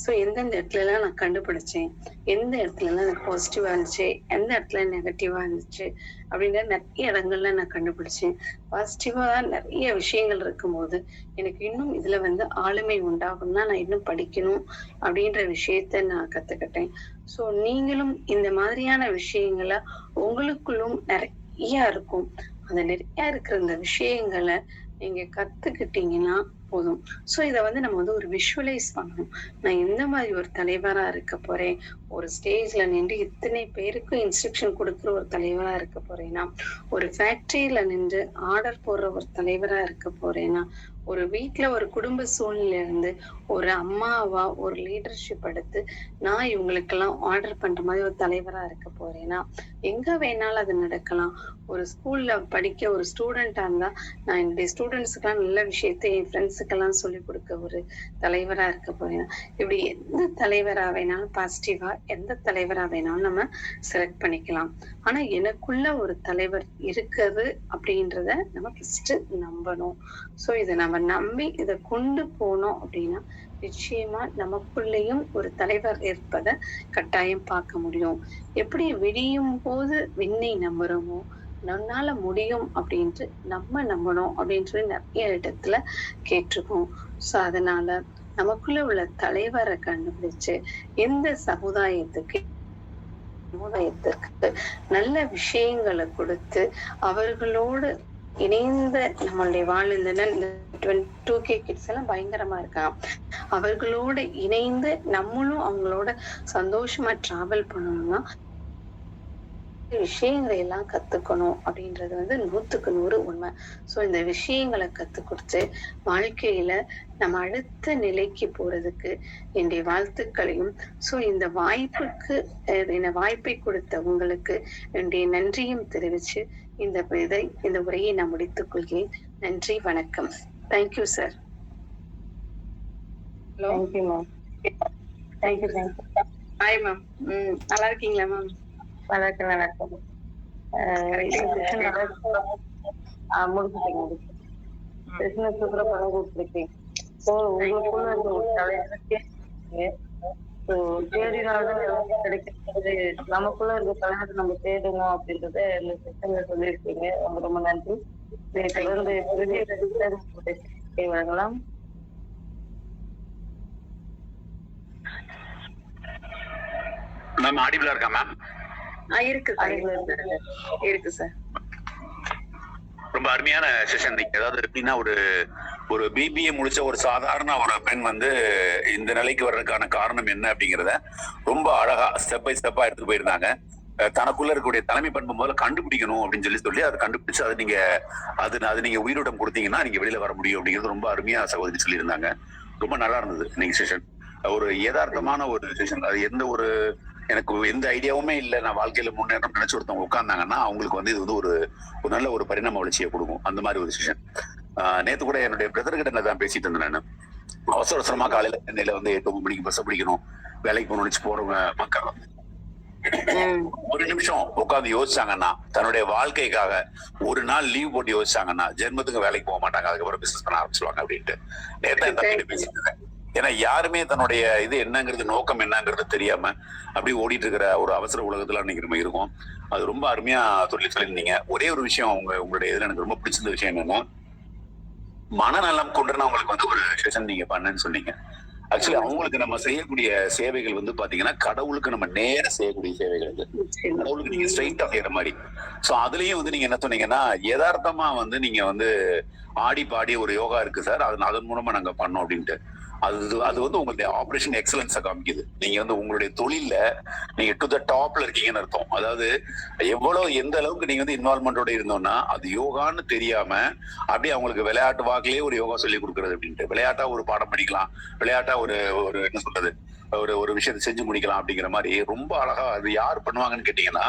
ஸோ எந்தெந்த இடத்துல எல்லாம் நான் கண்டுபிடிச்சேன், எந்த இடத்துல எல்லாம் எனக்கு பாசிட்டிவா இருந்துச்சு, எந்த இடத்துல நெகட்டிவா இருந்துச்சு அப்படின்ற நிறைய இடங்கள்ல நான் கண்டுபிடிச்சேன். பாசிட்டிவா நிறைய விஷயங்கள் இருக்கும்போது எனக்கு இன்னும் இதுல வந்து ஆளுமை உண்டாகும்னா நான் இன்னும் படிக்கணும் அப்படின்ற விஷயத்த நான் கத்துக்கிட்டேன். ஸோ நீங்களும் இந்த மாதிரியான விஷயங்களை உங்களுக்குள்ளும் நிறைய இருக்கும். அந்த நிறைய இருக்கிற இந்த விஷயங்களை நீங்க கத்துக்கிட்டீங்கன்னா போதும். சோ இத வந்து நம்ம வந்து ஒரு விஷுவலைஸ் பண்ணணும். நான் எந்த மாதிரி ஒரு தலைவரா இருக்க போறேன், ஒரு ஸ்டேஜ்ல நின்று இத்தனை பேருக்கு இன்ஸ்ட்ரக்ஷன் கொடுக்குற ஒரு தலைவரா இருக்க போறேன்னா, ஒரு ஃபேக்டரியில நின்று ஆர்டர் போடுற ஒரு தலைவரா இருக்க போறேன்னா, ஒரு வீட்டுல ஒரு குடும்ப சூழ்நிலை இருந்து ஒரு அம்மாவா ஒரு லீடர்ஷிப் எடுத்து நான் இவங்களுக்கெல்லாம் ஆர்டர் பண்ற மாதிரி ஒரு தலைவரா இருக்க போறேன்னா, எங்க வேணாலும் அது நடக்கலாம். ஒரு ஸ்கூல்ல படிக்க ஒரு ஸ்டூடெண்டா இருந்தா நான் என்னுடைய ஸ்டூடெண்ட்ஸுக்கெல்லாம் நல்ல விஷயத்த என் ஃப்ரெண்ட்ஸுக்கெல்லாம் சொல்லிக் கொடுக்க ஒரு தலைவரா இருக்க போறேன்னா, இப்படி எந்த தலைவரா வேணாலும் பாசிட்டிவா எந்த தலைவரா வேணாலும் நம்ம செலக்ட் பண்ணிக்கலாம். ஆனா எனக்குள்ள ஒரு தலைவர் இருக்கிறது அப்படின்றத நம்ம ஃபர்ஸ்ட் நம்பணும். சோ இதை நம்ம நம்பி இதை கொண்டு போனோம் அப்படின்னா நிச்சயமா நமக்குள்ளேயும் ஒரு தலைவர் இருப்பதை கட்டாயம் பார்க்க முடியும். எப்படி விடியும் போது விண்ணை நம்புறோமோ நம்மால முடியும் அப்படின்ட்டு நம்ம நம்பணும் அப்படின்னு சொல்லி நிறைய இடத்துல கேட்டிருக்கோம். சோ அதனால நமக்குள்ள உள்ள தலைவரை கண்டுபிடிச்சு எந்த சமுதாயத்துக்கு நல்ல விஷயங்களை கொடுத்து அவர்களோடு இணைந்த நம்மளுடைய வாழ்ந்த 2K கிட்ஸ் எல்லாம் பயங்கரமா இருக்காங்க. அவர்களோட இணைந்து நம்மளும் அவங்களோட சந்தோஷமா டிராவல் பண்ணணும்னா விஷயங்களை எல்லாம் கத்துக்கணும் அப்படின்றது வந்து 100க்கு 100 உண்மை. சோ இந்த விஷயங்களை கத்து கொடுத்து வாழ்க்கையில நம்ம அடுத்த நிலைக்கு போறதுக்கு என்னுடைய வாழ்த்துக்களையும், சோ இந்த வாய்ப்பை கொடுத்த உங்களுக்கு என்னுடைய நன்றியும் தெரிவிச்சு இந்த உரையை நான் முடித்துக் கொள்கிறேன். நன்றி, வணக்கம். Thank you sir. Hello. Thank you ma'am. Thank you. Hi ma'am. நல்லா இருக்கீங்களா மேம்? வணக்கம். முடிச்சுட்டீங்க. பிசினஸ் சூப்பரா பண்ண கொடுத்துருக்கீங்க. ஸோ உங்களுக்குள்ள இந்த ஒரு தலைவருக்கு தேடினால்தான் கிடைக்கிறது. நமக்குள்ள இருக்க தலைவரை நம்ம தேடணும் அப்படின்றத இந்த செஷன்ல சொல்லியிருக்கீங்க. ரொம்ப ரொம்ப நன்றி. தொடர்ந்து வழங்கலாம். மேம் ஆடிபிளா இருக்கா மேம்? இருக்கு சார். ரொம்ப அருமையான செஷன். அதாவது எப்படின்னா ஒரு பிபிஏ முடிச்ச ஒரு சாதாரண ஒரு பெண் வந்து இந்த நிலைக்கு வர்றதுக்கான காரணம் என்ன அப்படிங்கிறத ரொம்ப அழகா ஸ்டெப் பை ஸ்டெப்பா எடுத்துட்டு போயிருந்தாங்க. தனக்குள்ள இருக்கக்கூடிய தலைமை பண்பு முதல்ல கண்டுபிடிக்கணும் அப்படின்னு சொல்லி அதை கண்டுபிடிச்சு அது நீங்க உயிரோட்டம் கொடுத்தீங்கன்னா நீங்க வெளியில வர முடியும் அப்படிங்கிறது ரொம்ப அருமையா சகோதரி சொல்லியிருந்தாங்க. ரொம்ப நல்லா இருந்தது நீங்க செஷன். ஒரு யதார்த்தமான ஒரு செஷன். அது எனக்கு எந்த ஐடியாவுமே இல்லை, நான் வாழ்க்கையில முன்னேறம் நினைச்சு ஒருத்தவங்க உட்கார்ந்தாங்கன்னா அவங்களுக்கு வந்து இது வந்து ஒரு நல்ல ஒரு பரிணாம வளர்ச்சியை கொடுக்கும். அந்த மாதிரி ஒரு செஷன். நேத்து கூட என்னுடைய பிரதர் கிட்ட நான் பேசிட்டு இருந்தேன். நான் அவசரமா காலையில சென்னையில வந்து 8-9 மணிக்கு பஸ் பிடிக்கணும், வேலைக்கு போகணும்னு போறவங்க மக்கள் ஒரு நிமிஷம் உட்காந்து யோசிச்சாங்கன்னா, தன்னுடைய வாழ்க்கைக்காக ஒரு நாள் லீவ் போட்டு யோசிச்சாங்கன்னா ஜென்மத்துக்கு வேலைக்கு போக மாட்டாங்க, அதுக்கப்புறம் பிசினஸ் பண்ண ஆரம்பிச்சுவாங்க அப்படின்ட்டு நேற்று பேசிட்டு இருந்தேன். ஏன்னா யாருமே தன்னுடைய இது என்னங்கிறது நோக்கம் என்னங்கிறது தெரியாம அப்படி ஓடிட்டு இருக்கிற ஒரு அவசர உலகத்துல அன்னைக்கு நம்ம இருக்கோம். அது ரொம்ப அருமையா சொல்லியிருந்தீங்க. ஒரே ஒரு விஷயம் உங்களுடைய இதுல எனக்கு ரொம்ப பிடிச்சிருந்த விஷயம் என்னன்னா, மனநலம் கொண்டுனா உங்களுக்கு வந்து ஒரு செஷன் நீங்க பண்ணுன்னு சொன்னீங்க. ஆக்சுவலி அவங்களுக்கு நம்ம செய்யக்கூடிய சேவைகள் வந்து பாத்தீங்கன்னா கடவுளுக்கு நம்ம நேர செய்யக்கூடிய சேவைகள் இது. நிச்சயமா. கடவுளுக்கு நீங்க ஸ்ட்ரைட்டா செய்யற மாதிரி. சோ அதுலயும் வந்து நீங்க என்ன சொன்னீங்கன்னா யதார்த்தமா வந்து நீங்க வந்து ஆடி பாடி ஒரு யோகா இருக்கு சார், அதன் மூலமா நாங்க பண்ணோம் அப்படின்ட்டு. அது அது வந்து உங்களுடைய ஆபரேஷன் எக்ஸலன்ஸை காமிக்குது. நீங்க வந்து உங்களுடைய தொழில்ல நீங்க டு த டாப்ல இருக்கீங்கன்னு அர்த்தம். அதாவது எந்த அளவுக்கு நீங்க வந்து இன்வால்மெண்டோட இருந்தோம்னா அது யோகான்னு தெரியாம அப்படியே அவங்களுக்கு விளையாட்டு வாக்கிலேயே ஒரு யோகா சொல்லி கொடுக்கறது அப்படின்ட்டு. விளையாட்டா ஒரு பாடம் படிக்கலாம், விளையாட்டா ஒரு ஒரு என்ன சொல்றது ஒரு விஷயத்தை செஞ்சு முடிக்கலாம் அப்படிங்கிற மாதிரி ரொம்ப அழகா அது யார் பண்ணுவாங்கன்னு கேட்டீங்கன்னா